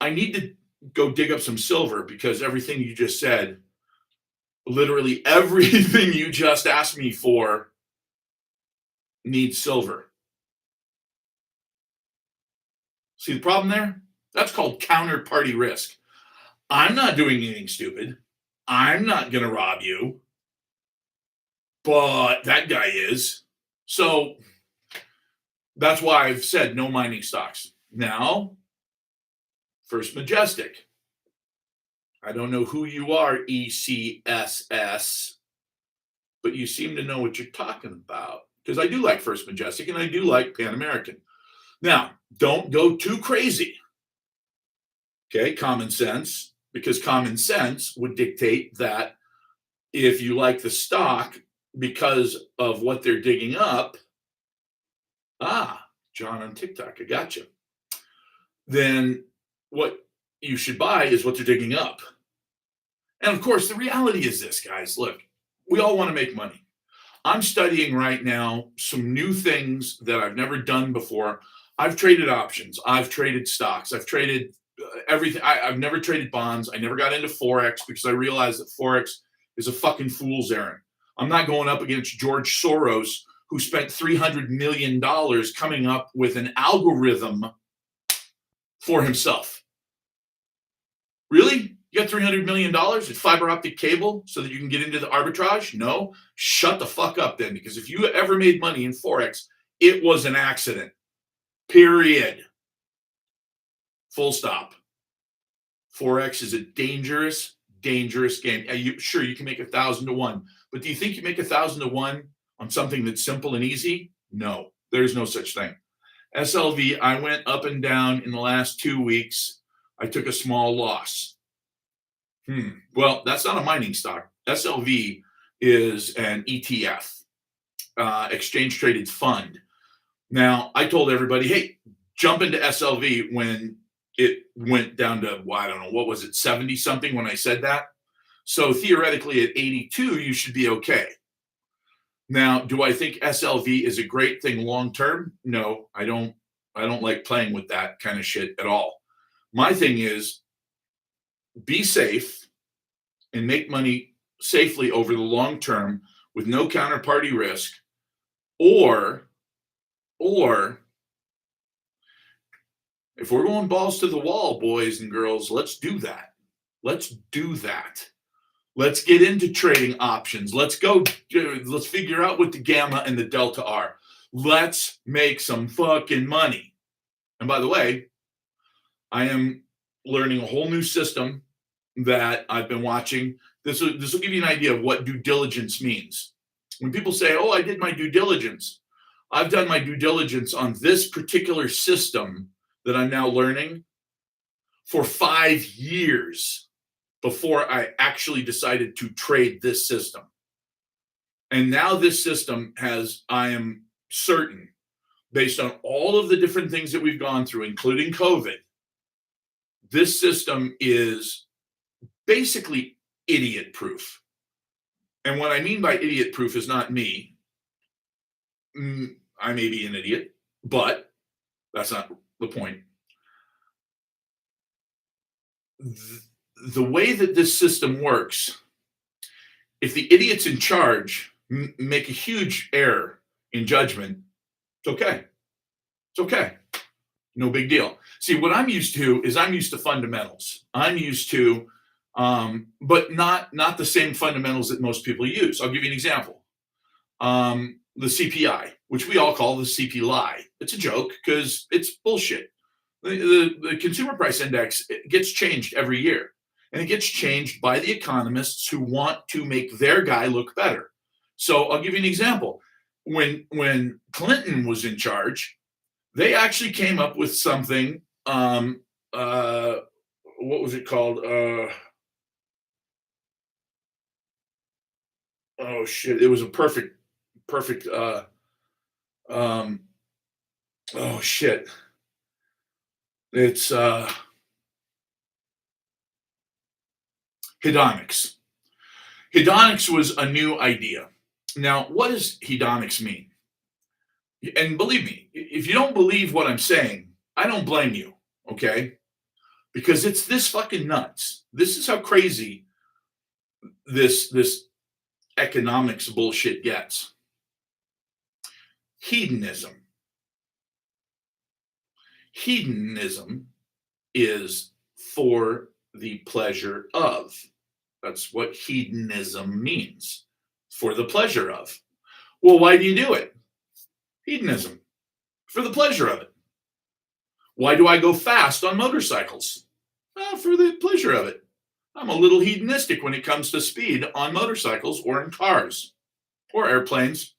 I need to go dig up some silver because everything you just said, literally everything you just asked me for, needs silver. See the problem there? That's called counterparty risk. I'm not doing anything stupid. I'm not going to rob you, but that guy is. So that's why I've said no mining stocks. Now, First Majestic. I don't know who you are, ECSS, but you seem to know what you're talking about. Because I do like First Majestic and I do like Pan American. Now, don't go too crazy. Okay, common sense, because common sense would dictate that if you like the stock because of what they're digging up, John on TikTok, I got you. Then what you should buy is what they're digging up. And of course, the reality is this, guys. Look, we all want to make money. I'm studying right now some new things that I've never done before. I've traded options. I've traded stocks. I've traded everything. I've never traded bonds. I never got into Forex because I realized that Forex is a fucking fool's errand. I'm not going up against George Soros, who spent $300 million coming up with an algorithm for himself. Really? You got $300 million in fiber optic cable so that you can get into the arbitrage? No? Shut the fuck up then, because if you ever made money in Forex, it was an accident. Period. Full stop. Forex is a dangerous game. Sure, you can make 1,000 to 1, but do you think you make 1,000 to 1 on something that's simple and easy? No, there's no such thing. SLV, I went up and down in the last 2 weeks. I took a small loss. Well, that's not a mining stock. SLV is an ETF, exchange traded fund. Now, I told everybody, hey, jump into SLV when it went down to, well, I don't know, what was it, 70 something when I said that? So theoretically, at 82, you should be okay. Now, do I think SLV is a great thing long term? No, I don't. I don't like playing with that kind of shit at all. My thing is be safe and make money safely over the long term with no counterparty risk, or or if we're going balls to the wall, boys and girls, let's do that. Let's do that. Let's get into trading options. Let's go. Let's figure out what the gamma and the delta are. Let's make some fucking money. And by the way, I am learning a whole new system that I've been watching. This will give you an idea of what due diligence means. When people say, "Oh, I did my due diligence," I've done my due diligence on this particular system that I'm now learning for 5 years before I actually decided to trade this system. And now this system has, I am certain, based on all of the different things that we've gone through, including COVID, this system is basically idiot proof. And what I mean by idiot proof is not me. I may be an idiot, but that's not the point. The way that this system works, if the idiots in charge make a huge error in judgment, it's okay. It's okay. No big deal. See, what I'm used to is I'm used to fundamentals. I'm used to, but not the same fundamentals that most people use. I'll give you an example. The CPI, which we all call the CP lie. It's a joke because it's bullshit. The consumer price index, it gets changed every year, and it gets changed by the economists who want to make their guy look better. So I'll give you an example. When Clinton was in charge, they actually came up with something. What was it called? Oh shit! It was a perfect. Oh shit! It's hedonics. Hedonics was a new idea. Now, what does hedonics mean? And believe me, if you don't believe what I'm saying, I don't blame you, okay? Because it's this fucking nuts. This is how crazy this economics bullshit gets. Hedonism. Hedonism is for the pleasure of. That's what hedonism means. For the pleasure of. Well, why do you do it? Hedonism. For the pleasure of it. Why do I go fast on motorcycles? For the pleasure of it. I'm a little hedonistic when it comes to speed on motorcycles or in cars or airplanes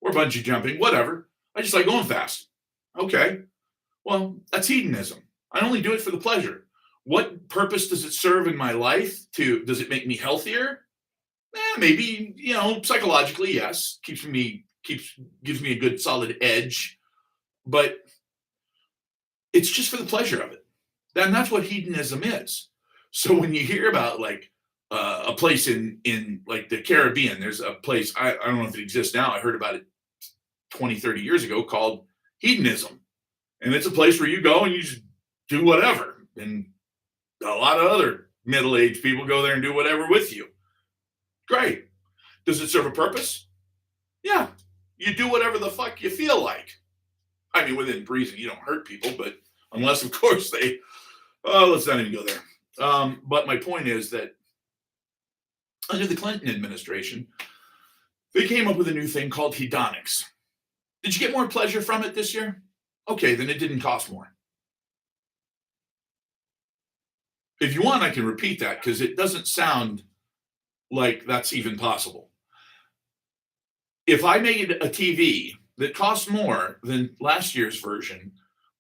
or bungee jumping, whatever. I just like going fast. Okay. Well, that's hedonism. I only do it for the pleasure. What purpose does it serve in my life? Does it make me healthier? Maybe, psychologically, yes. Gives me a good solid edge. But it's just for the pleasure of it. And that's what hedonism is. So when you hear about like a place in like the Caribbean, there's a place, I don't know if it exists now. I heard about it 20, 30 years ago called hedonism. And it's a place where you go and you just do whatever. And a lot of other middle-aged people go there and do whatever with you. Great. Does it serve a purpose? Yeah. You do whatever the fuck you feel like. I mean, within reason, you don't hurt people, but unless, of course, let's not even go there. But my point is that under the Clinton administration, they came up with a new thing called hedonics. Did you get more pleasure from it this year? Okay, then it didn't cost more. If you want, I can repeat that because it doesn't sound like that's even possible. If I made a TV that cost more than last year's version,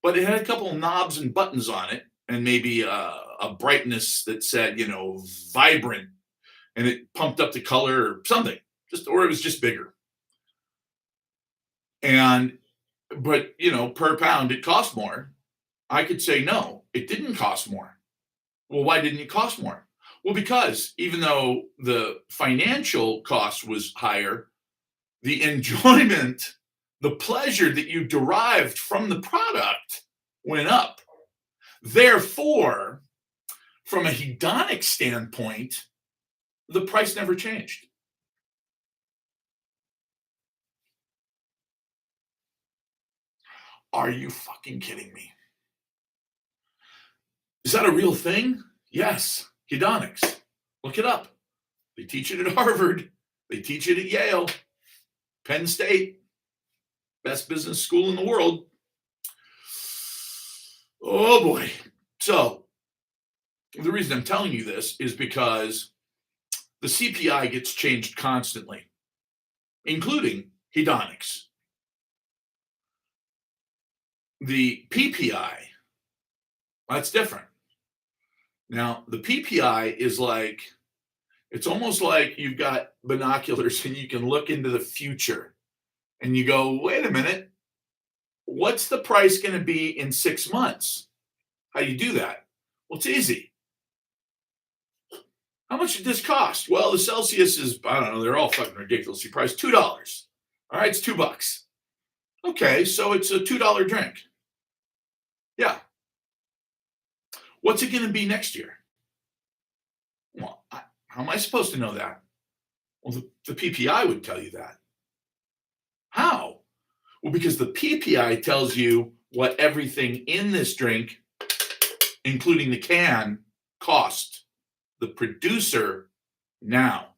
but it had a couple of knobs and buttons on it, and maybe a brightness that said, vibrant, and it pumped up the color or something, or it was just bigger. But per pound, it cost more. I could say no. it didn't cost more. Well, why didn't it cost more? Well, because even though the financial cost was higher, the enjoyment, the pleasure that you derived from the product went up. Therefore, from a hedonic standpoint, the price never changed. Are you fucking kidding me? Is that a real thing? Yes, hedonics. Look it up. They teach it at Harvard. They teach it at Yale, Penn State, best business school in the world. Oh boy. So the reason I'm telling you this is because the CPI gets changed constantly, including hedonics. The PPI, that's different. Now, the PPI is like, it's almost like you've got binoculars and you can look into the future and you go, wait a minute, what's the price going to be in 6 months? How do you do that? Well, it's easy. How much did this cost? Well, the Celsius is, I don't know, they're all fucking ridiculously priced. $2. All right, it's $2. Okay, so it's a $2 drink. Yeah. What's it going to be next year? Well, how am I supposed to know that? Well, the PPI would tell you that. How? Well, because the PPI tells you what everything in this drink, including the can, cost the producer now,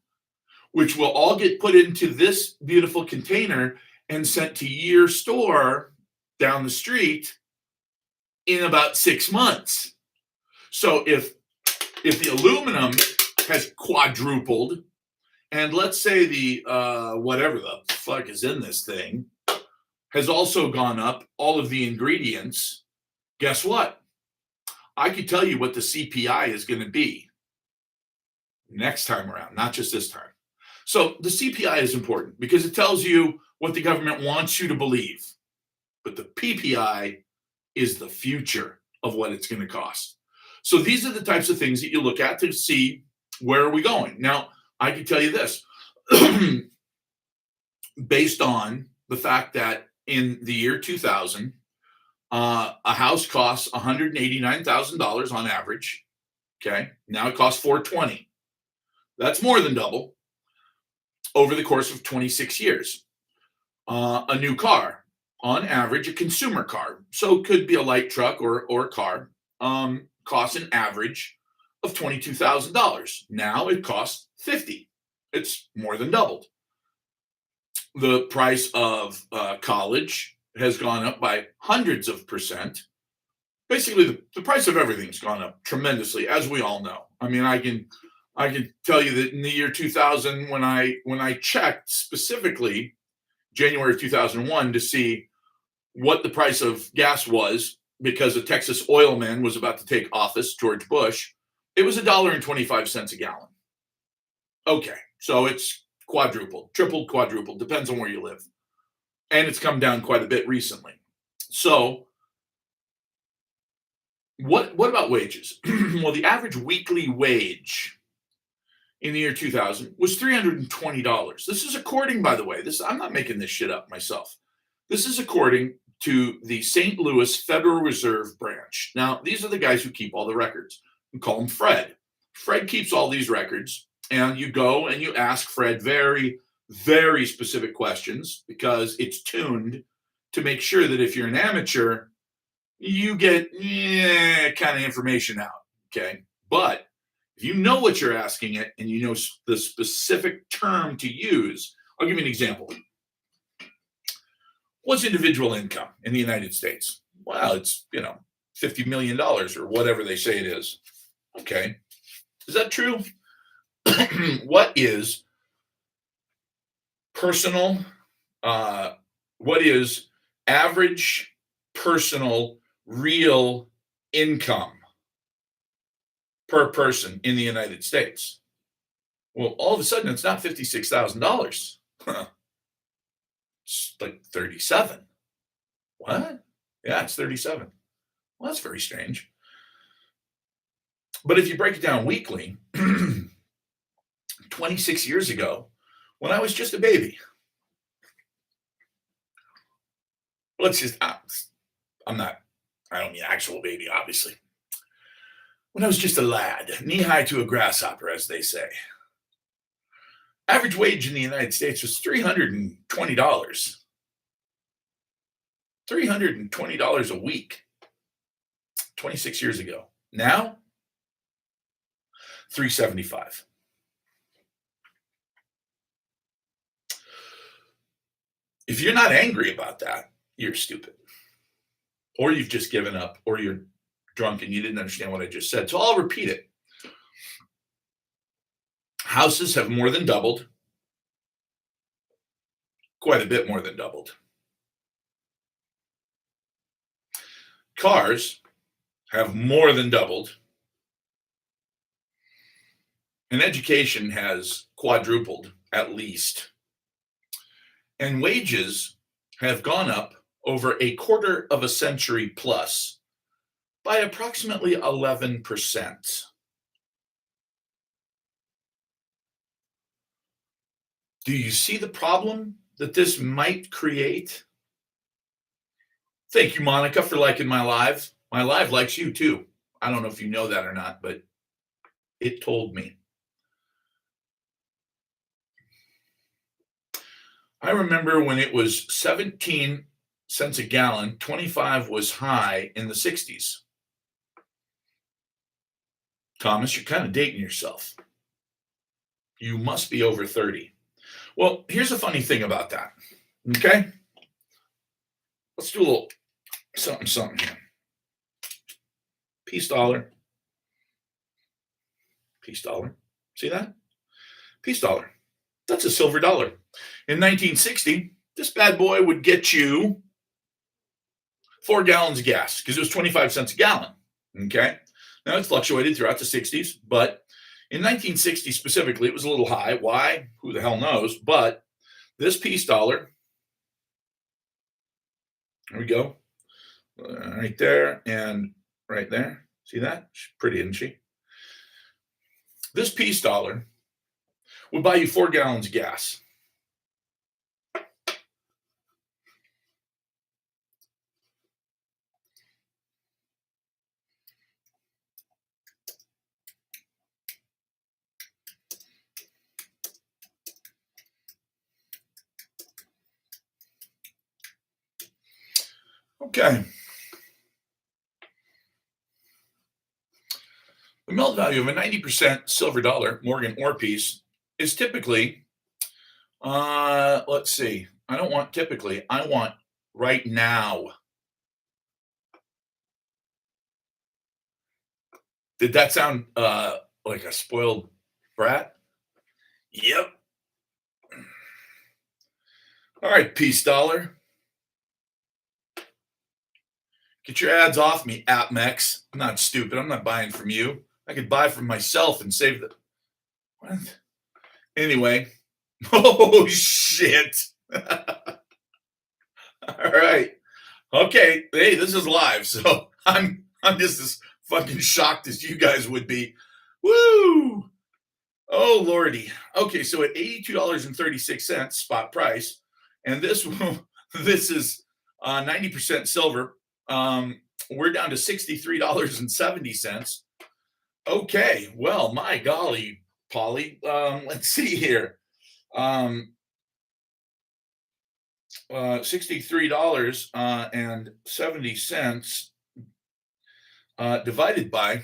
which will all get put into this beautiful container and sent to your store down the street in about 6 months. So if the aluminum has quadrupled, and let's say the whatever the fuck is in this thing has also gone up, all of the ingredients, guess what? I could tell you what the CPI is going to be next time around, not just this time. So the CPI is important because it tells you what the government wants you to believe. But the PPI is the future of what it's going to cost. So these are the types of things that you look at to see where are we going. Now, I can tell you this, based on the fact that in the year 2000, a house costs $189,000 on average. Okay, now it costs $420,000. That's more than double over the course of 26 years. A new car, on average, a consumer car, so it could be a light truck or a car, costs an average of $22,000. Now it costs $50,000. It's more than doubled. The price of college has gone up by hundreds of percent. Basically, the price of everything's gone up tremendously, as we all know. I mean, I can tell you that in the year 2000, when I checked specifically January of 2001 to see what the price of gas was, because a Texas oil man was about to take office, George Bush, it was $1.25 a gallon. Okay, so it's quadrupled, tripled, quadrupled, depends on where you live. And it's come down quite a bit recently. So what about wages? Well, the average weekly wage in the year 2000 was $320. This is according, by the way, I'm not making this shit up myself. This is according to the St. Louis Federal Reserve Branch. Now, these are the guys who keep all the records. We call him Fred. Fred keeps all these records, and you go and you ask Fred very, very specific questions because it's tuned to make sure that if you're an amateur, you get kind of information out, okay? But if you know what you're asking it and you know the specific term to use, I'll give you an example. What's individual income in the United States? Well, it's, $50 million or whatever they say it is. Okay. Is that true? What is personal, what is average personal real income per person in the United States? Well, all of a sudden, it's not $56,000. It's like 37. What? Yeah, it's 37. Well, that's very strange. But if you break it down weekly, 26 years ago, when I was just a baby, let's just, I'm not, I don't mean actual baby, obviously. When I was just a lad, knee high to a grasshopper, as they say, average wage in the United States was $320. $320 a week 26 years ago. Now, 375. If you're not angry about that, you're stupid. Or you've just given up, or you're drunk and you didn't understand what I just said. So I'll repeat it. Houses have more than doubled, quite a bit more than doubled. Cars have more than doubled. And education has quadrupled at least. And wages have gone up over a quarter of a century plus by approximately 11%. Do you see the problem that this might create? Thank you, Monica, for liking my live. My live likes you too. I don't know if you know that or not, but it told me. I remember when it was 17 cents a gallon, 25 was high in the 60s. Thomas, you're kind of dating yourself. You must be over 30. Well, here's a funny thing about that. Okay? Let's do a little something here. Peace dollar. Peace dollar. See that? Peace dollar. That's a silver dollar. In 1960, this bad boy would get you 4 gallons of gas because it was 25 cents a gallon. Okay? Now it's fluctuated throughout the 60s, but in 1960 specifically, it was a little high. Why? Who the hell knows? But this peace dollar, there we go, right there and right there. See that? She's pretty, isn't she? This peace dollar would buy you 4 gallons of gas. Okay. The melt value of a 90% silver dollar, Morgan ore piece, is typically, let's see, I don't want typically, I want right now. Did that sound like a spoiled brat? Yep. All right, peace dollar. Get your ads off me, AppMex. I'm not stupid. I'm not buying from you. I could buy from myself and save the. What? Anyway. Oh, shit. All right. Okay. Hey, this is live, so I'm just as fucking shocked as you guys would be. Woo! Oh, Lordy. Okay, so at $82.36 spot price, and this this is 90% silver. We're down to $63.70. Okay, well, my golly, Polly. Let's see here. $63.70 divided by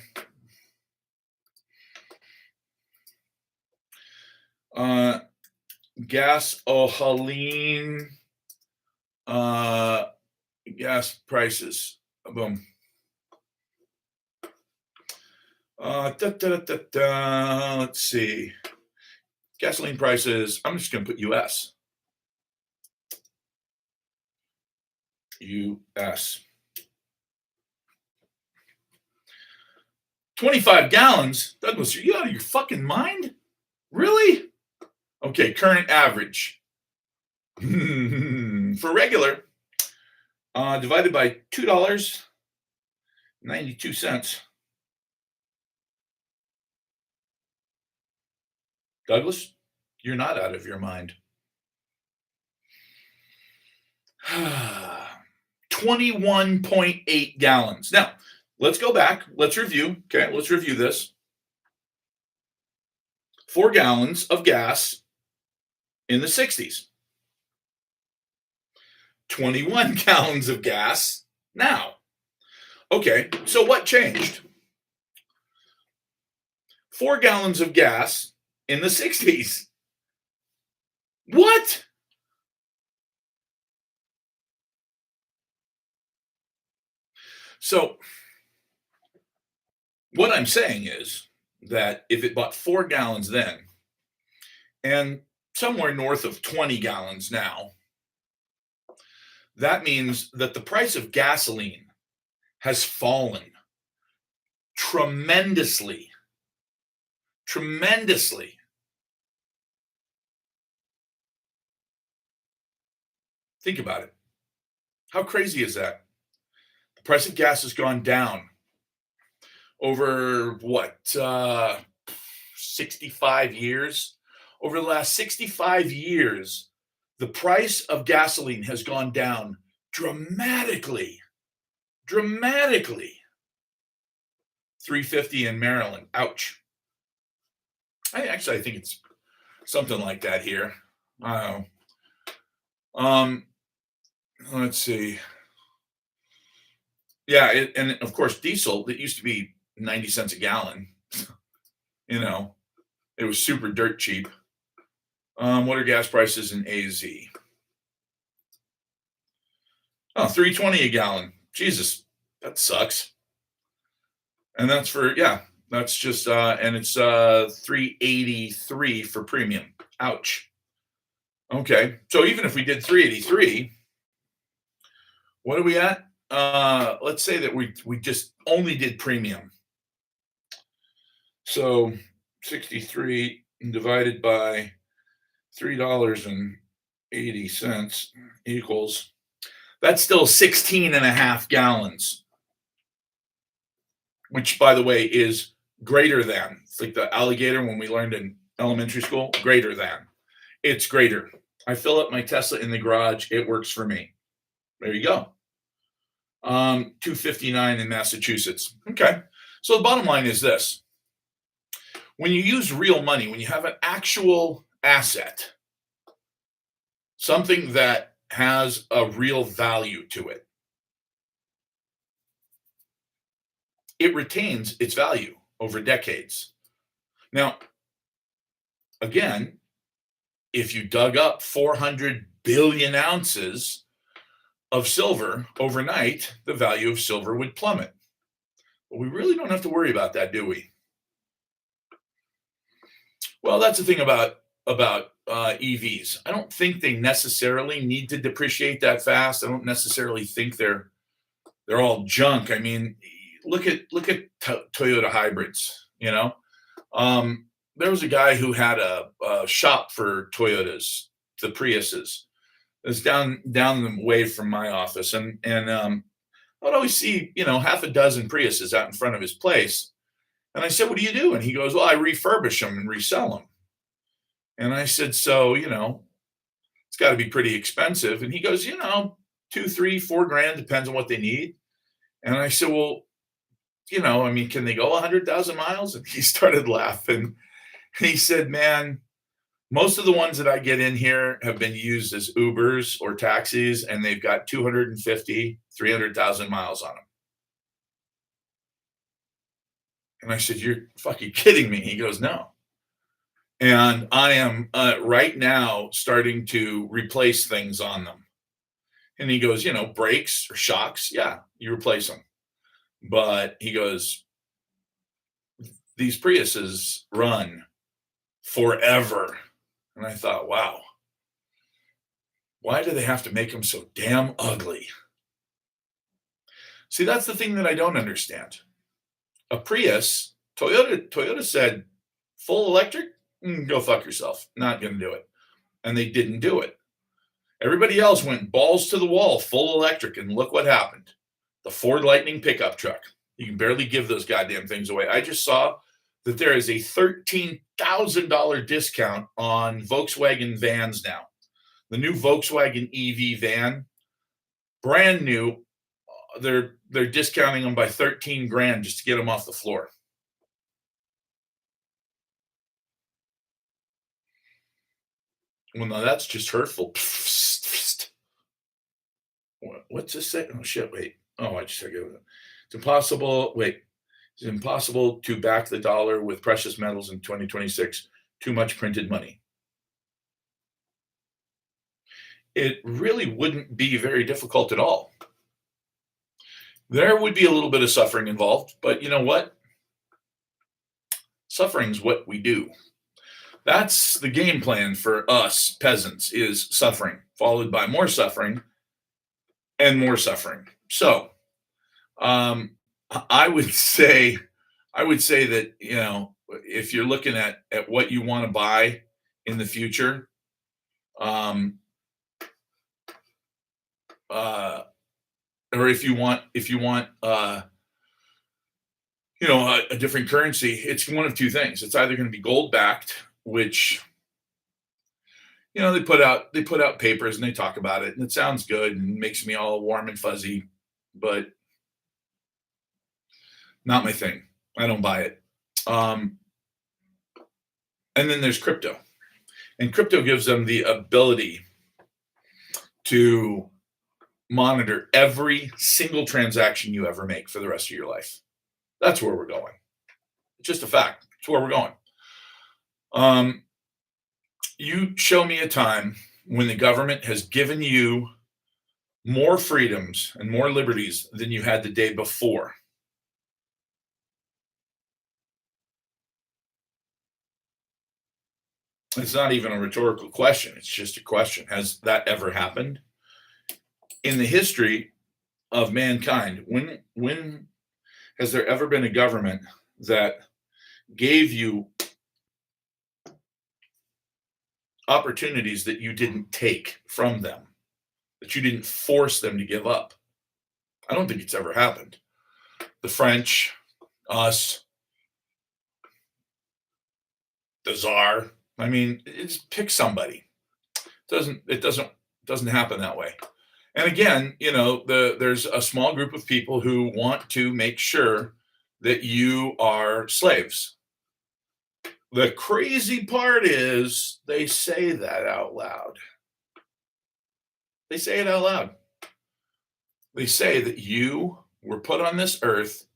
gasoline gas prices. Boom. Let's see. Gasoline prices. I'm just going to put US. US. 25 gallons? Douglas, are you out of your fucking mind? Really? Okay, current average. For regular, divided by $2.92. Douglas, you're not out of your mind. 21.8 gallons. Now, let's go back. Let's review. Okay, let's review this. 4 gallons of gas in the 60s, 21 gallons of gas now. Okay, so what changed? 4 gallons of gas in the 60s. What? So, what I'm saying is that if it bought 4 gallons then and somewhere north of 20 gallons now, that means that the price of gasoline has fallen tremendously. Tremendously. Think about it. How crazy is that? The price of gas has gone down over what, 65 years? Over the last 65 years, the price of gasoline has gone down dramatically. Dramatically. 350 in Maryland. Ouch. I think it's something like that here. I don't know. Let's see. Yeah, and of course, diesel that used to be 90 cents a gallon. You know, it was super dirt cheap. What are gas prices in AZ? Oh, 320 a gallon. Jesus, that sucks. And that's for, yeah, that's just and it's 383 for premium. Ouch. Okay. So even if we did 383, what are we at? Let's say that we just only did premium. So 63 divided by $3.80 equals, that's still 16 and a half gallons, which by the way is greater than. It's like the alligator when we learned in elementary school, greater than. It's greater. I fill up my Tesla in the garage. It works for me. There you go. 259 in Massachusetts. Okay. So the bottom line is this. When you use real money, when you have an actual asset, something that has a real value to it, it retains its value over decades. Now, again, if you dug up 400 billion ounces of silver overnight, the value of silver would plummet. But we really don't have to worry about that, do we? Well, that's the thing about EVs. I don't think they necessarily need to depreciate that fast. I don't necessarily think they're all junk. I mean, look at Toyota hybrids. You know, there was a guy who had a shop for Toyotas, the Priuses. It's down the way from my office, and I'd always see half a dozen Priuses out in front of his place. And I said, "What do you do?" And he goes, "Well, I refurbish them and resell them." And I said, "So it's got to be pretty expensive." And he goes, 2, 3, 4 grand, depends on what they need. And I said, "Well, I mean, can they go 100,000 miles?" And he started laughing. And he said, "Man, most of the ones that I get in here have been used as Ubers or taxis, and they've got 250, 300,000 miles on them." And I said, "You're fucking kidding me." He goes, "No." And I am right now starting to replace things on them. And he goes, brakes or shocks. Yeah, you replace them. But he goes, these Priuses run forever. And I thought, wow, why do they have to make them so damn ugly? See, that's the thing that I don't understand. A Prius, Toyota said, full electric, go fuck yourself. Not going to do it. And they didn't do it. Everybody else went balls to the wall, full electric, and look what happened. The Ford Lightning pickup truck. You can barely give those goddamn things away. I just saw that there is a $13,000 $1,000 discount on Volkswagen vans now. The new Volkswagen EV van, brand new. They're discounting them by 13 grand just to get them off the floor. Well, no, that's just hurtful. What's this say? Oh shit! Wait. Oh, I just said it. It's impossible. Wait. It's impossible to back the dollar with precious metals in 2026. Too much printed money. It really wouldn't be very difficult at all. There would be a little bit of suffering involved, but you know what? Suffering's what we do. That's the game plan for us peasants is suffering, followed by more suffering and more suffering. So, um, I would say, I would say that if you're looking at what you want to buy in the future, um, uh, or if you want a different currency, it's one of two things. It's either going to be gold backed, which they put out papers and they talk about it and it sounds good and makes me all warm and fuzzy, but not my thing. I don't buy it. Um, and then there's crypto, and crypto gives them the ability to monitor every single transaction you ever make for the rest of your life. That's where we're going. It's just a fact. It's where we're going. Um, you show me a time when the government has given you more freedoms and more liberties than you had the day before. It's not even a rhetorical question. It's just a question. Has that ever happened in the history of mankind? When has there ever been a government that gave you opportunities that you didn't take from them, that you didn't force them to give up? I don't think it's ever happened. The French, us, the Czar. I mean, it's pick somebody. It doesn't happen that way. And again, there's a small group of people who want to make sure that you are slaves. The crazy part is they say that out loud. They say it out loud. They say that you were put on this earth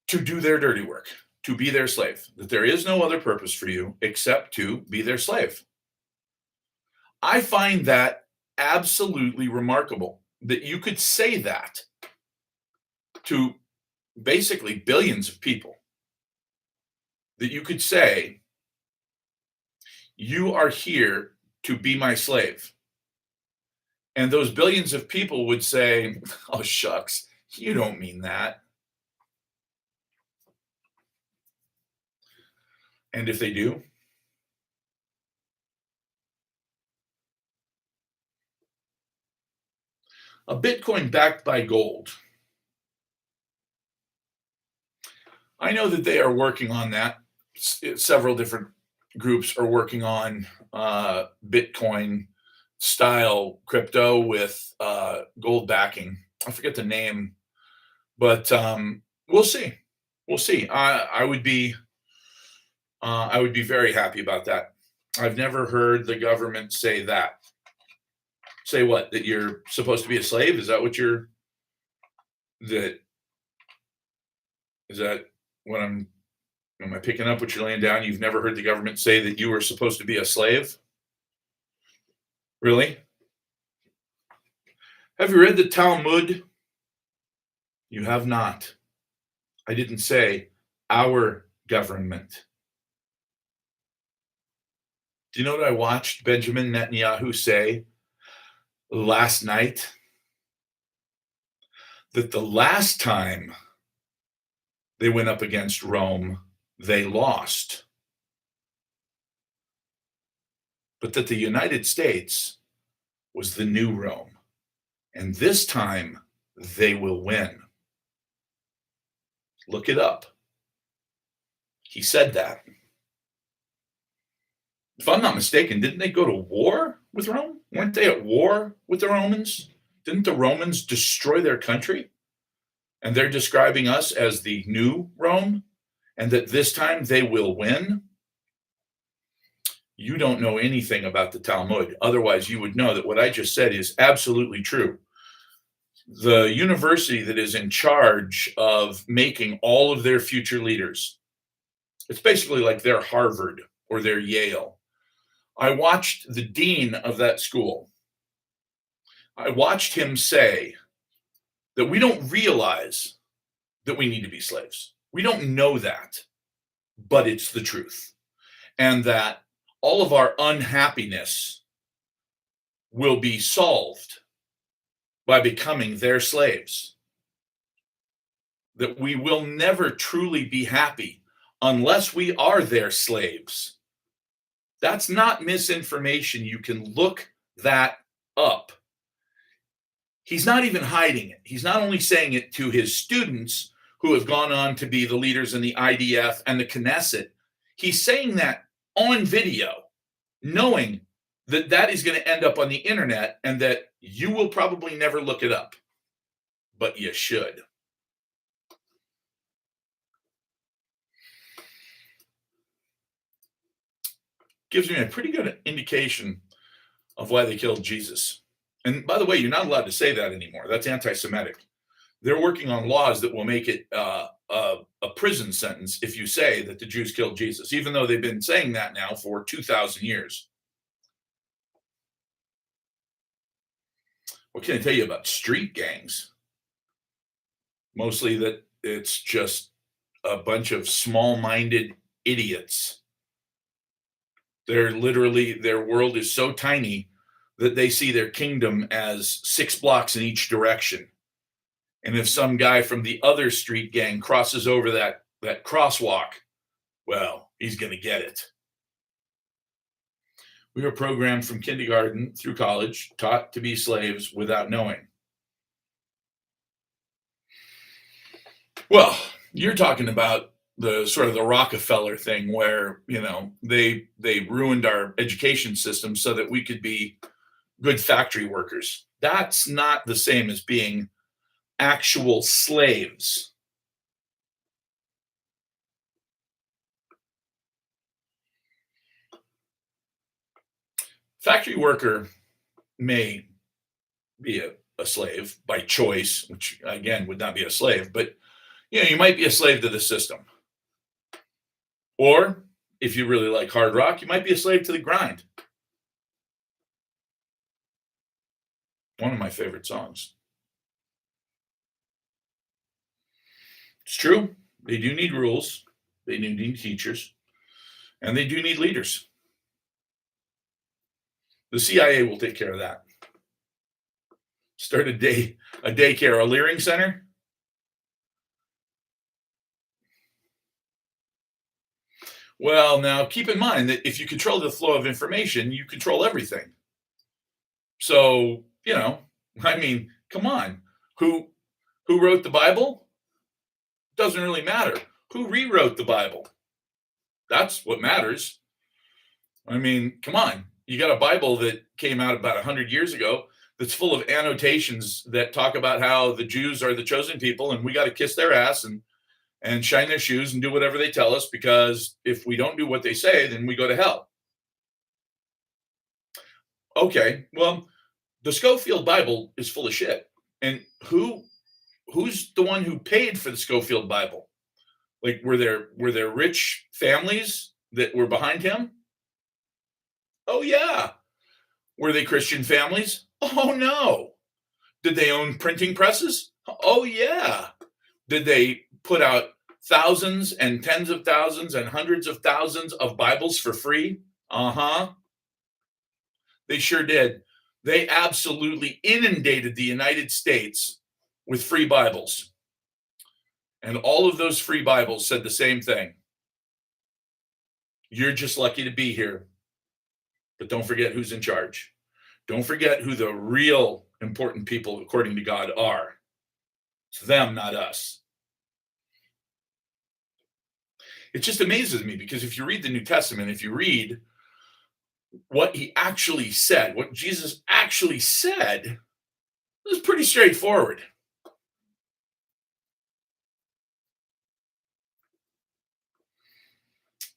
to do their dirty work, to be their slave, that there is no other purpose for you except to be their slave. I find that absolutely remarkable that you could say that to basically billions of people, that you could say, you are here to be my slave. And those billions of people would say, oh, shucks, you don't mean that. And if they do, a Bitcoin backed by gold. I know that they are working on that. Several different groups are working on Bitcoin style crypto with gold backing. I forget the name, but we'll see. We'll see. I would be very happy about that. I've never heard the government say that. Say what? That you're supposed to be a slave? Is that what you're? That is that what I'm? Am I picking up what you're laying down? You've never heard the government say that you were supposed to be a slave? Really? Have you read the Talmud? You have not. I didn't say our government. Do you know what I watched Benjamin Netanyahu say last night? That the last time they went up against Rome, they lost. But that the United States was the new Rome. And this time they will win. Look it up. He said that. If I'm not mistaken, didn't they go to war with Rome? Weren't they at war with the Romans? Didn't the Romans destroy their country? And they're describing us as the new Rome, and that this time they will win. You don't know anything about the Talmud. Otherwise, you would know that what I just said is absolutely true. The university that is in charge of making all of their future leaders, it's basically like their Harvard or their Yale. I watched the dean of that school. I watched him say that we don't realize that we need to be slaves. We don't know that, but it's the truth. And that all of our unhappiness will be solved by becoming their slaves. That we will never truly be happy unless we are their slaves. That's not misinformation. You can look that up. He's not even hiding it. He's not only saying it to his students who have gone on to be the leaders in the IDF and the Knesset. He's saying that on video, knowing that that is going to end up on the internet and that you will probably never look it up, but you should. Gives me a pretty good indication of why they killed Jesus. And by the way, you're not allowed to say that anymore. That's anti-Semitic. They're working on laws that will make it a prison sentence if you say that the Jews killed Jesus, even though they've been saying that now for 2,000 years. What can I tell you about street gangs? Mostly that it's just a bunch of small-minded idiots. They're literally, their world is so tiny that they see their kingdom as 6 blocks in each direction. And if some guy from the other street gang crosses over that crosswalk, well, he's going to get it. We were programmed from kindergarten through college, taught to be slaves without knowing. Well, you're talking about the sort of the Rockefeller thing where, you know, they ruined our education system so that we could be good factory workers. That's not the same as being actual slaves. Factory worker may be a slave by choice, which again would not be a slave, but you know, you might be a slave to the system. Or if you really like hard rock, you might be a slave to the grind. One of my favorite songs. It's true. They do need rules. They do need teachers. And they do need leaders. The CIA will take care of that. Start a daycare, a Leering Center. Well, now keep in mind that if you control the flow of information, you control everything. So, you know, I mean, come on. Who wrote the Bible? Doesn't really matter. Who rewrote the Bible? That's what matters. I mean, come on. You got a Bible that came out about 100 years ago that's full of annotations that talk about how the Jews are the chosen people and we got to kiss their ass and shine their shoes and do whatever they tell us, because if we don't do what they say, then we go to hell. Okay, well, the Schofield Bible is full of shit. And who's the one who paid for the Schofield Bible? Like, were there rich families that were behind him? Oh yeah. Were they Christian families? Oh no. Did they own printing presses? Oh yeah. Did they put out thousands and tens of thousands and hundreds of thousands of Bibles for free? Uh-huh. They sure did. They absolutely inundated the United States with free Bibles. And all of those free Bibles said the same thing. You're just lucky to be here. But don't forget who's in charge. Don't forget who the real important people, according to God, are. It's them, not us. It just amazes me because if you read the New Testament, if you read what he actually said, what Jesus actually said, was pretty straightforward.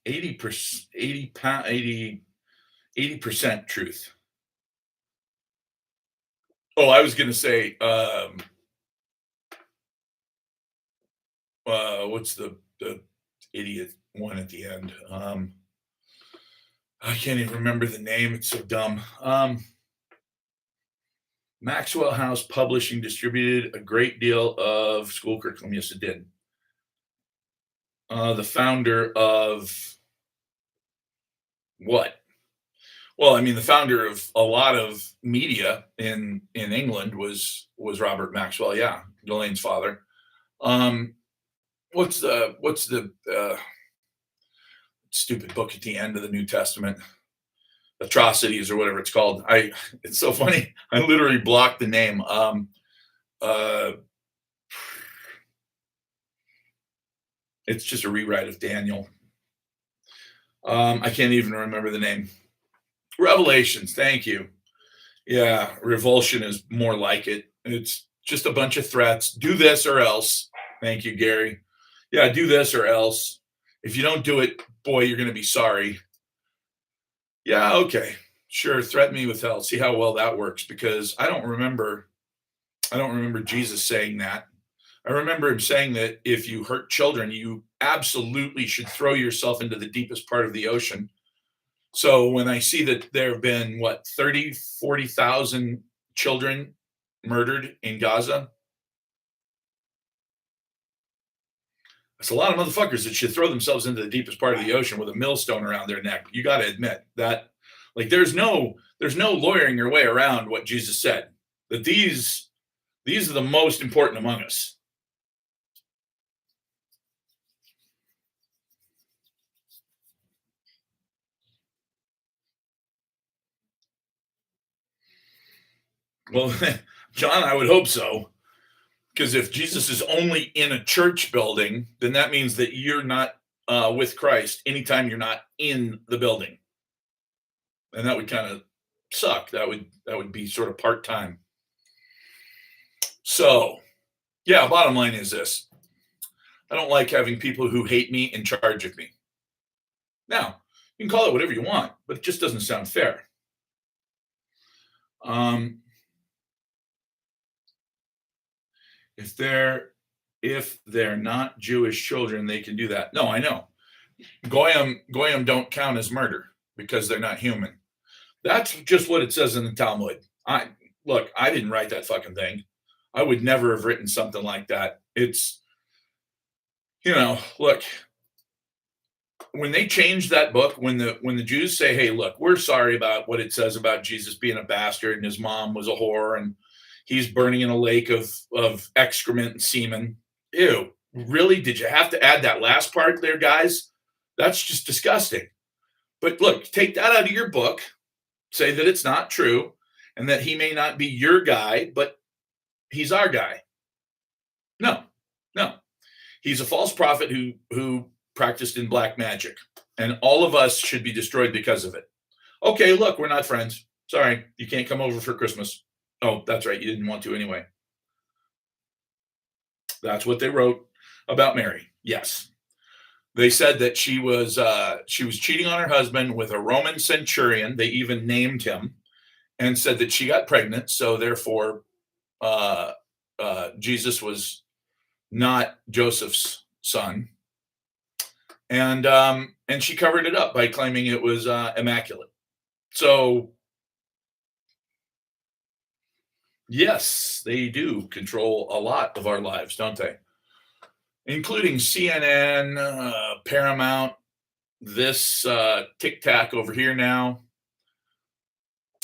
80%, 80% truth. Oh, I was going to say, what's the idiot one at the end? I can't even remember the name. It's so dumb. Maxwell House Publishing distributed a great deal of school curriculum. Yes, it did. The founder of what? Well, I mean, the founder of a lot of media in England was Robert Maxwell. Yeah, Ghislaine's father. Um, what's the stupid book at the end of the New Testament? Atrocities or whatever it's called. It's so funny. I literally blocked the name. Uh, it's just a rewrite of Daniel. I can't even remember the name. Revelations. Thank you. Yeah, revulsion is more like it. It's just a bunch of threats. Do this or else. Thank you, Gary. Yeah, do this or else. If you don't do it, boy, you're going to be sorry. Yeah, okay. Sure, threaten me with hell. See how well that works because I don't remember Jesus saying that. I remember him saying that if you hurt children, you absolutely should throw yourself into the deepest part of the ocean. So when I see that there have been what 30, 40,000 children murdered in Gaza, it's a lot of motherfuckers that should throw themselves into the deepest part of the ocean with a millstone around their neck. You got to admit that, like, there's no lawyering your way around what Jesus said. That these are the most important among us. Well, John, I would hope so. Because if Jesus is only in a church building, then that means that you're not with Christ anytime you're not in the building, and that would kind of suck. That would be sort of part time. So, yeah, bottom line is this: I don't like having people who hate me in charge of me. Now, you can call it whatever you want, but it just doesn't sound fair. Um, if they're not Jewish children, they can do that. No, I know. Goyim don't count as murder because they're not human. That's just what it says in the Talmud. I didn't write that fucking thing. I would never have written something like that. It's look, when they changed that book, when the Jews say, "Hey, look, we're sorry about what it says about Jesus being a bastard and his mom was a whore and he's burning in a lake of excrement and semen." Ew, really? Did you have to add that last part there, guys? That's just disgusting. But look, take that out of your book, say that it's not true, and that he may not be your guy, but he's our guy. No, no. He's a false prophet who practiced in black magic, and all of us should be destroyed because of it. Okay, look, we're not friends. Sorry, you can't come over for Christmas. Oh, that's right, you didn't want to anyway. That's what they wrote about Mary. Yes, they said that she was cheating on her husband with a Roman centurion. They even named him and said that she got pregnant, so therefore uh, Jesus was not Joseph's son, and she covered it up by claiming it was immaculate. So yes, they do control a lot of our lives, don't they? Including CNN, Paramount, this Tic Tac over here now.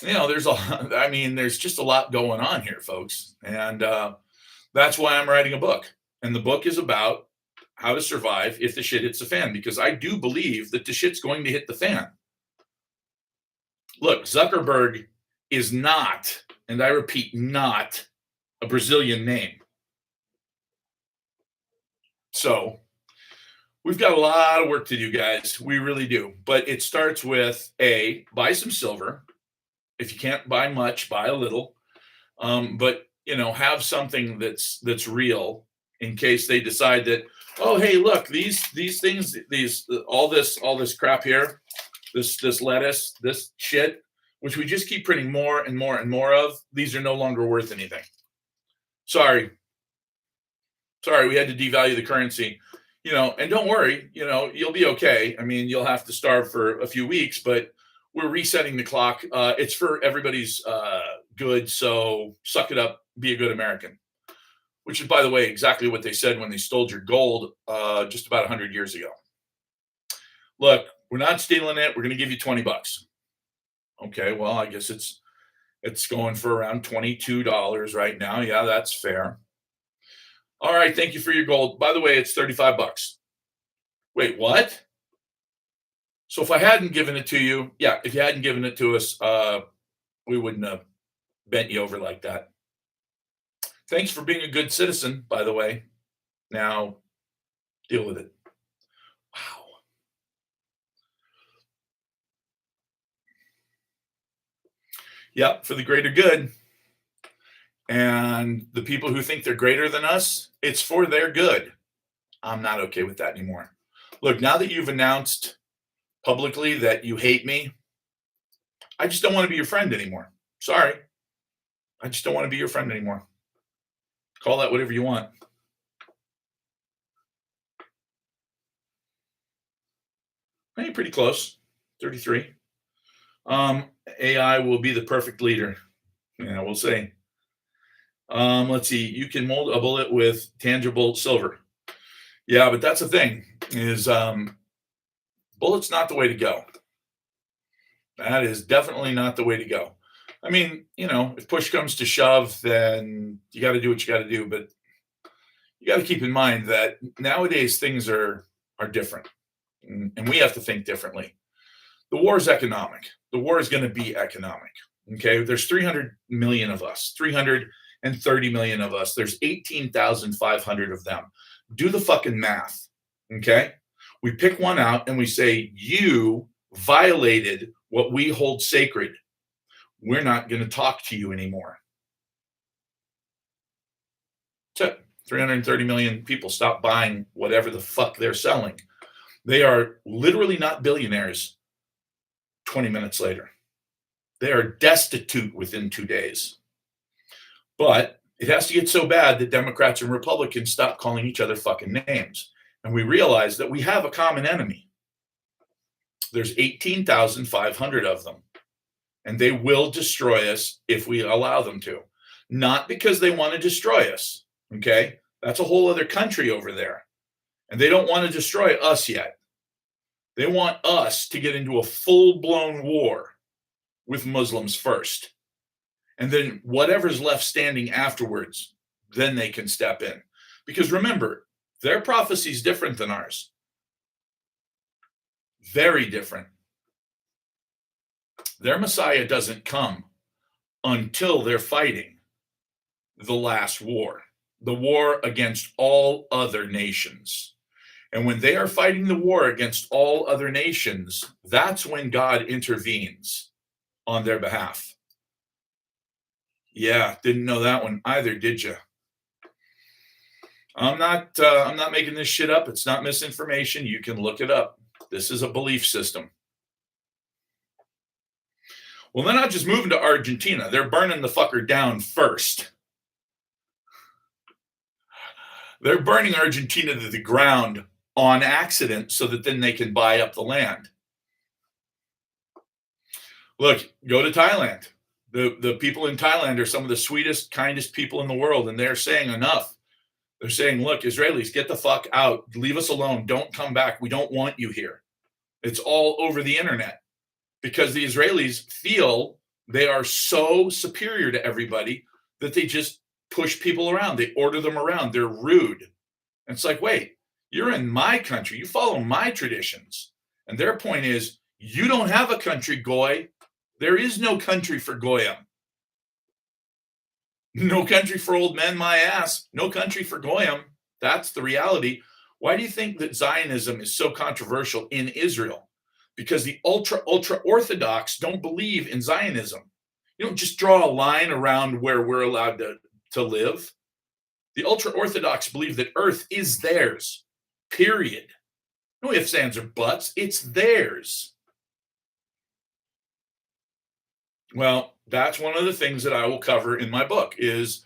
There's just a lot going on here, folks, and that's why I'm writing a book. And the book is about how to survive if the shit hits the fan, because I do believe that the shit's going to hit the fan. Look, Zuckerberg is not, and I repeat, not a Brazilian name. So We've got a lot of work to do, guys. We really do. But it starts with A, buy some silver. If you can't buy much, buy a little. But have something that's real in case they decide that, oh, hey, look, these things, these all this crap here, this lettuce, this shit, which we just keep printing more and more and more of, these are no longer worth anything. Sorry, sorry, we had to devalue the currency. And don't worry, you'll be okay. I mean, you'll have to starve for a few weeks, but we're resetting the clock. It's for everybody's good. So suck it up, be a good American, which is, by the way, exactly what they said when they stole your gold just about 100 years ago. Look, we're not stealing it. We're going to give you $20. Okay, well, I guess it's going for around $22 right now. Yeah, that's fair. All right, thank you for your gold. By the way, it's $35. Wait, what? So if I hadn't given it to you, yeah, if you hadn't given it to us, we wouldn't have bent you over like that. Thanks for being a good citizen, by the way. Now, deal with it. Wow. Yeah, for the greater good. And the people who think they're greater than us, it's for their good. I'm not okay with that anymore. Look, now that you've announced publicly that you hate me, I just don't want to be your friend anymore. Sorry. I just don't want to be your friend anymore. Call that whatever you want. Hey, pretty close. 33. AI will be the perfect leader. Yeah, we'll see. Let's see. You can mold a bullet with tangible silver. Yeah, but that's the thing is bullets not the way to go. That is definitely not the way to go. I mean, if push comes to shove, then you got to do what you got to do. But you got to keep in mind that nowadays things are different, and we have to think differently. The war is economic. The war is going to be economic. Okay, there's 300 million of us, 330 million of us. There's 18,500 of them. Do the fucking math. Okay, we pick one out and we say, you violated what we hold sacred. We're not going to talk to you anymore. That's it. 330 million people stop buying whatever the fuck they're selling. They are literally not billionaires 20 minutes later. They are destitute within 2 days. But it has to get so bad that Democrats and Republicans stop calling each other fucking names. And we realize that we have a common enemy. There's 18,500 of them. And they will destroy us if we allow them to. Not because they want to destroy us. Okay? That's a whole other country over there. And they don't want to destroy us yet. They want us to get into a full-blown war with Muslims first. And then whatever's left standing afterwards, then they can step in. Because remember, their prophecy is different than ours. Very different. Their Messiah doesn't come until they're fighting the last war, the war against all other nations. And when they are fighting the war against all other nations, that's when God intervenes on their behalf. Yeah, didn't know that one either, did you? I'm not making this shit up. It's not misinformation. You can look it up. This is a belief system. Well, they're not just moving to Argentina. They're burning the fucker down first. They're burning Argentina to the ground on accident so that then they can buy up the land. Look, go to Thailand. The people in Thailand are some of the sweetest, kindest people in the world, and they're saying enough. They're saying, look, Israelis, get the fuck out. Leave us alone. Don't come back. We don't want you here. It's all over the internet because the Israelis feel they are so superior to everybody that they just push people around. They order them around. They're rude. And it's like, wait, you're in my country. You follow my traditions. And their point is, you don't have a country, Goy. There is no country for Goyim. No country for old men, my ass. No country for Goyim. That's the reality. Why do you think that Zionism is so controversial in Israel? Because the ultra orthodox don't believe in Zionism. You don't just draw a line around where we're allowed to live. The ultra orthodox believe that Earth is theirs, period. No ifs, ands, or buts. It's theirs. Well, that's one of the things that I will cover in my book is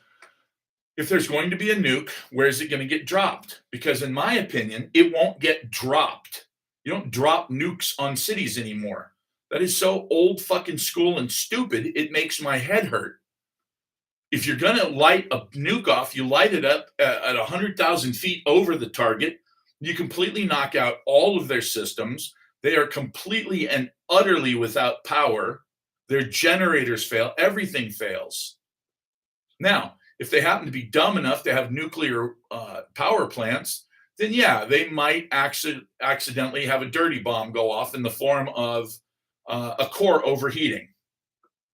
if there's going to be a nuke, where is it going to get dropped? Because in my opinion, it won't get dropped. You don't drop nukes on cities anymore. That is so old fucking school and stupid, it makes my head hurt. If you're going to light a nuke off, you light it up at 100,000 feet over the target. You completely knock out all of their systems. They are completely and utterly without power. Their generators fail. Everything fails. Now, if they happen to be dumb enough to have nuclear power plants, then yeah, they might accidentally have a dirty bomb go off in the form of a core overheating.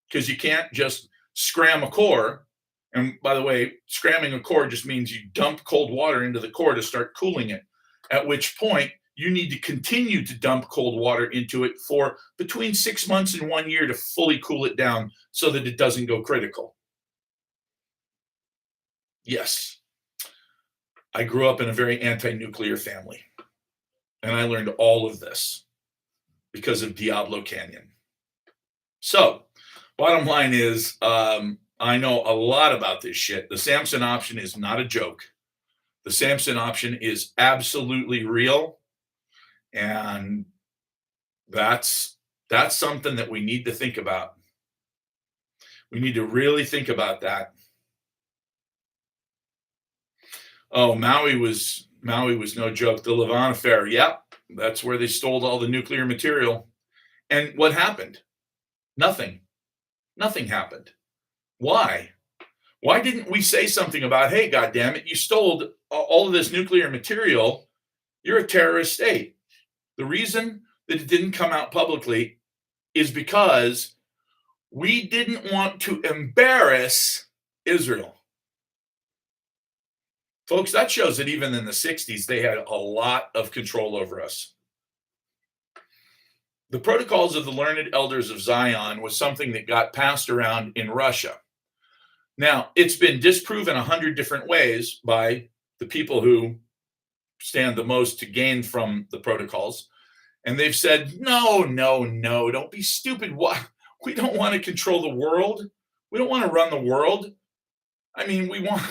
Because you can't just scram a core. And by the way, scramming a core just means you dump cold water into the core to start cooling it, at which point you need to continue to dump cold water into it for between 6 months and 1 year to fully cool it down so that it doesn't go critical. Yes, I grew up in a very anti-nuclear family, and I learned all of this because of Diablo Canyon. So, bottom line is, I know a lot about this shit. The Samson option is not a joke. The Samson option is absolutely real, and that's something that we need to think about. We need to really think about that. Oh, Maui was no joke. The Levant affair, yep, that's where they stole all the nuclear material. And what happened? Nothing. Nothing happened. Why? Why didn't we say something about, hey, goddamn it, you stole all of this nuclear material. You're a terrorist state. The reason that it didn't come out publicly is because we didn't want to embarrass Israel. Folks, that shows that even in the 60s, they had a lot of control over us. The Protocols of the Learned Elders of Zion was something that got passed around in Russia. Now, it's been disproven 100 different ways by the people who stand the most to gain from the protocols. And they've said, no, don't be stupid. Why? We don't want to control the world. We don't want to run the world. I mean, we want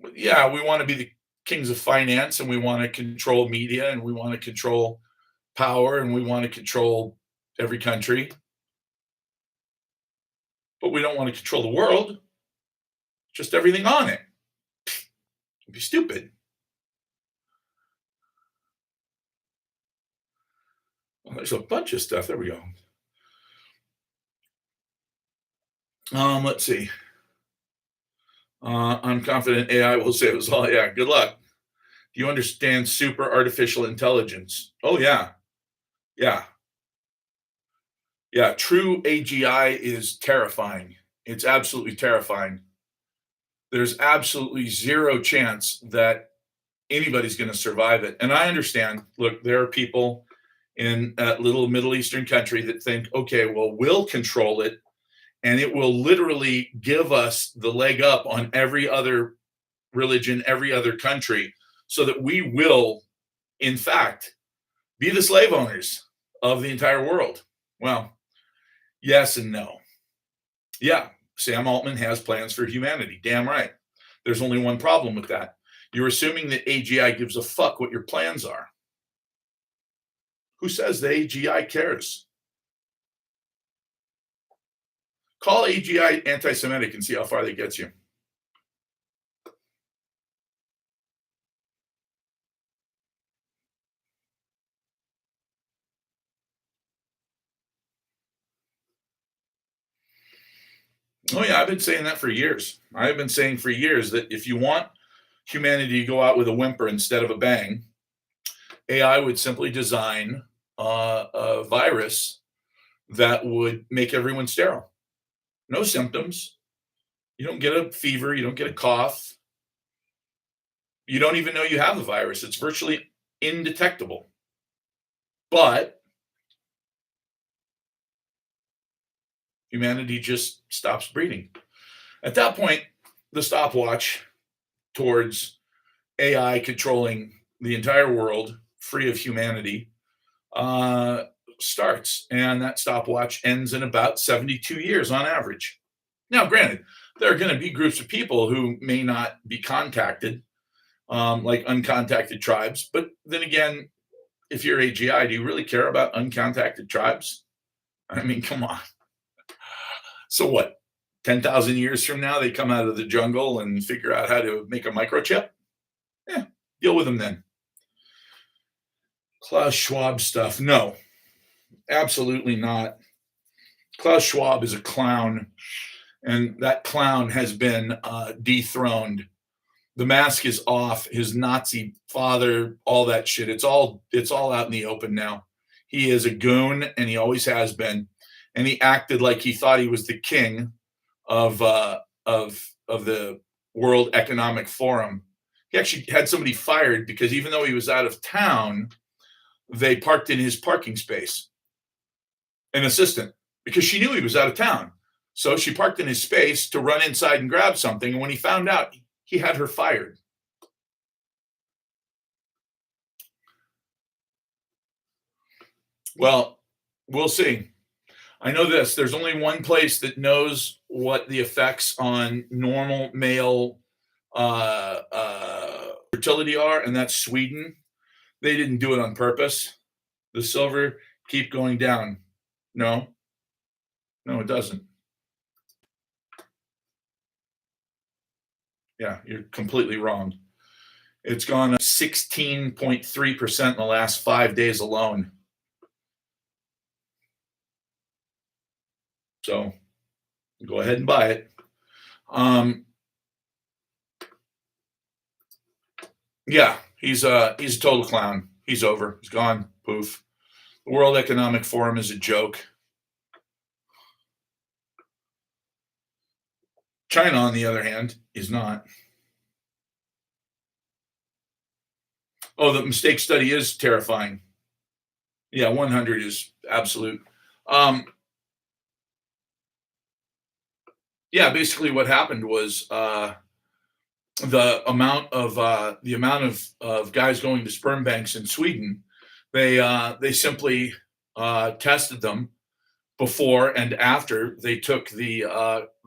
to be the kings of finance, and we want to control media, and we want to control power, and we want to control every country. But we don't want to control the world, just everything on it. It'd be stupid. Well, there's a bunch of stuff. There we go. Let's see. I'm confident AI will save us all. Yeah, good luck. Do you understand super artificial intelligence? Oh, yeah. Yeah. Yeah. True AGI is terrifying. It's absolutely terrifying. There's absolutely zero chance that anybody's going to survive it. And I understand, look, there are people in a little Middle Eastern country that think, okay, well, we'll control it, and it will literally give us the leg up on every other religion, every other country, so that we will, in fact, be the slave owners of the entire world. Well, yes and no. Yeah, Sam Altman has plans for humanity. Damn right. There's only one problem with that. You're assuming that AGI gives a fuck what your plans are. Who says the AGI cares? Call AGI anti-Semitic and see how far that gets you. Oh, yeah, I've been saying that for years. I've been saying for years that if you want humanity to go out with a whimper instead of a bang, AI would simply design a virus that would make everyone sterile. No symptoms. You don't get a fever. You don't get a cough. You don't even know you have the virus. It's virtually indetectable. But humanity just stops breeding. At that point, the stopwatch towards AI controlling the entire world, free of humanity, uh, starts. And that stopwatch ends in about 72 years on average. Now, granted, there are going to be groups of people who may not be contacted, like uncontacted tribes. But then again, if you're AGI, do you really care about uncontacted tribes? I mean, come on. So what? 10,000 years from now, they come out of the jungle and figure out how to make a microchip? Yeah, deal with them then. Klaus Schwab stuff. No, absolutely not. Klaus Schwab is a clown, and that clown has been dethroned. The mask is off. His Nazi father, all that shit. It's all out in the open now. He is a goon, and he always has been. And he acted like he thought he was the king of the World Economic Forum. He actually had somebody fired because even though he was out of town, they parked in his parking space. An assistant, because she knew he was out of town. So she parked in his space to run inside and grab something. And when he found out, he had her fired. Well, we'll see. I know this. There's only one place that knows what the effects on normal male fertility are, and that's Sweden. They didn't do it on purpose. The silver keep going down. No, no, it doesn't. Yeah, you're completely wrong. It's gone up 16.3% in the last 5 days alone. So go ahead and buy it. Yeah, he's a total clown. He's over. He's gone. Poof. The World Economic Forum is a joke. China, on the other hand, is not. Oh, the mistake study is terrifying. Yeah, 100 is absolute. Um, yeah, basically what happened was the amount of guys going to sperm banks in Sweden, they simply tested them before and after they took the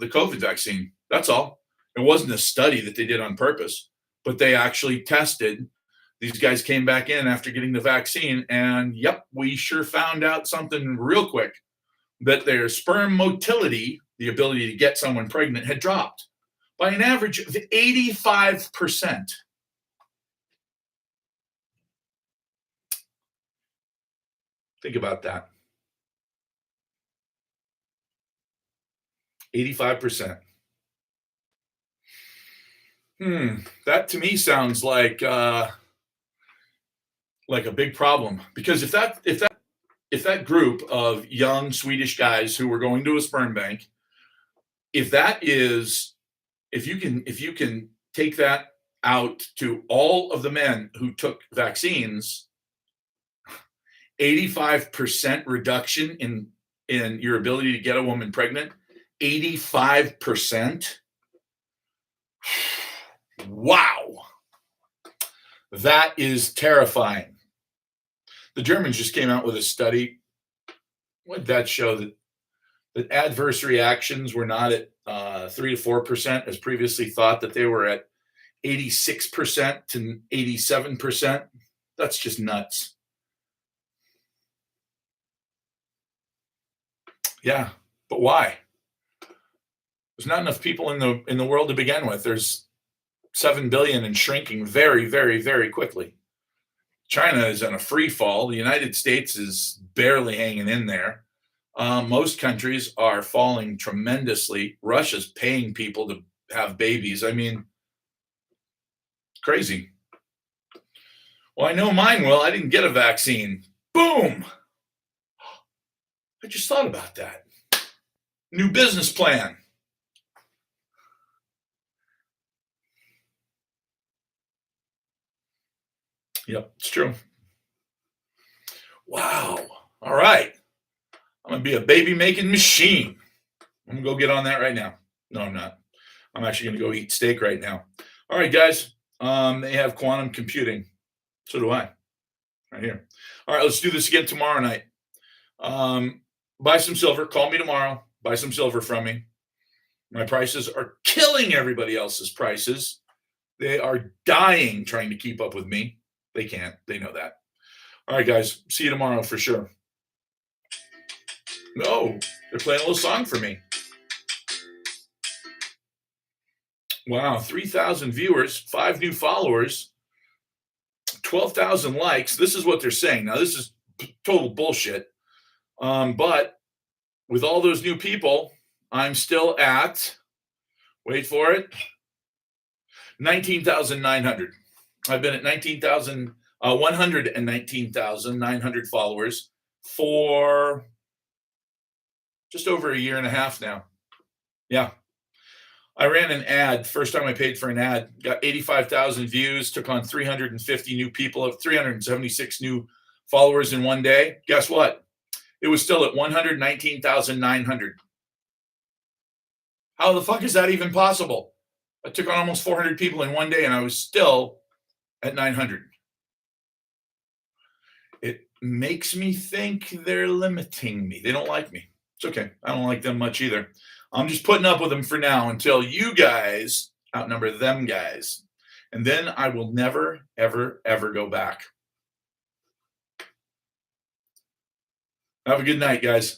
COVID vaccine. That's all. It wasn't a study that they did on purpose, but they actually tested. These guys came back in after getting the vaccine, and yep, we sure found out something real quick, that their sperm motility, the ability to get someone pregnant, had dropped by an average of 85%. Think about that. 85%. That to me sounds like a big problem, because if that group of young Swedish guys who were going to a sperm bank, if that is if you can take that out to all of the men who took vaccines, 85% reduction in your ability to get a woman pregnant, 85%. Wow. That is terrifying. The Germans just came out with a study. What did that show? That adverse reactions were not at 3 to 4%, as previously thought, that they were at 86% to 87%. That's just nuts. Yeah, but why? There's not enough people in the world to begin with. There's 7 billion and shrinking very, very, very quickly. China is in a free fall. The United States is barely hanging in there. Most countries are falling tremendously. Russia's paying people to have babies. I mean, crazy. Well, I know mine will. I didn't get a vaccine. Boom. I just thought about that. New business plan. Yep, it's true. Wow. All right. I'm gonna be a baby making machine. I'm gonna go get on that right now. No, I'm not. I'm actually gonna go eat steak right now. All right, guys. They have quantum computing. So do I. Right here. All right, let's do this again tomorrow night. Um, buy some silver. Call me tomorrow. Buy some silver from me. My prices are killing everybody else's prices. They are dying trying to keep up with me. They can't. They know that. All right, guys. See you tomorrow for sure. No, they're playing a little song for me. Wow, 3,000 viewers, 5 new followers, 12,000 likes. This is what they're saying. Now, this is total bullshit. But with all those new people, I'm still at, wait for it, 19,900. I've been at 119,900 followers for just over a year and a half now. Yeah. I ran an ad. First time I paid for an ad, got 85,000 views, took on 350 new people, 376 new followers in one day. Guess what? It was still at 119,900. How the fuck is that even possible? I took on almost 400 people in one day and I was still at 900. It makes me think they're limiting me. They don't like me. It's okay. I don't like them much either. I'm just putting up with them for now until you guys outnumber them guys. And then I will never, ever, ever go back. Have a good night, guys.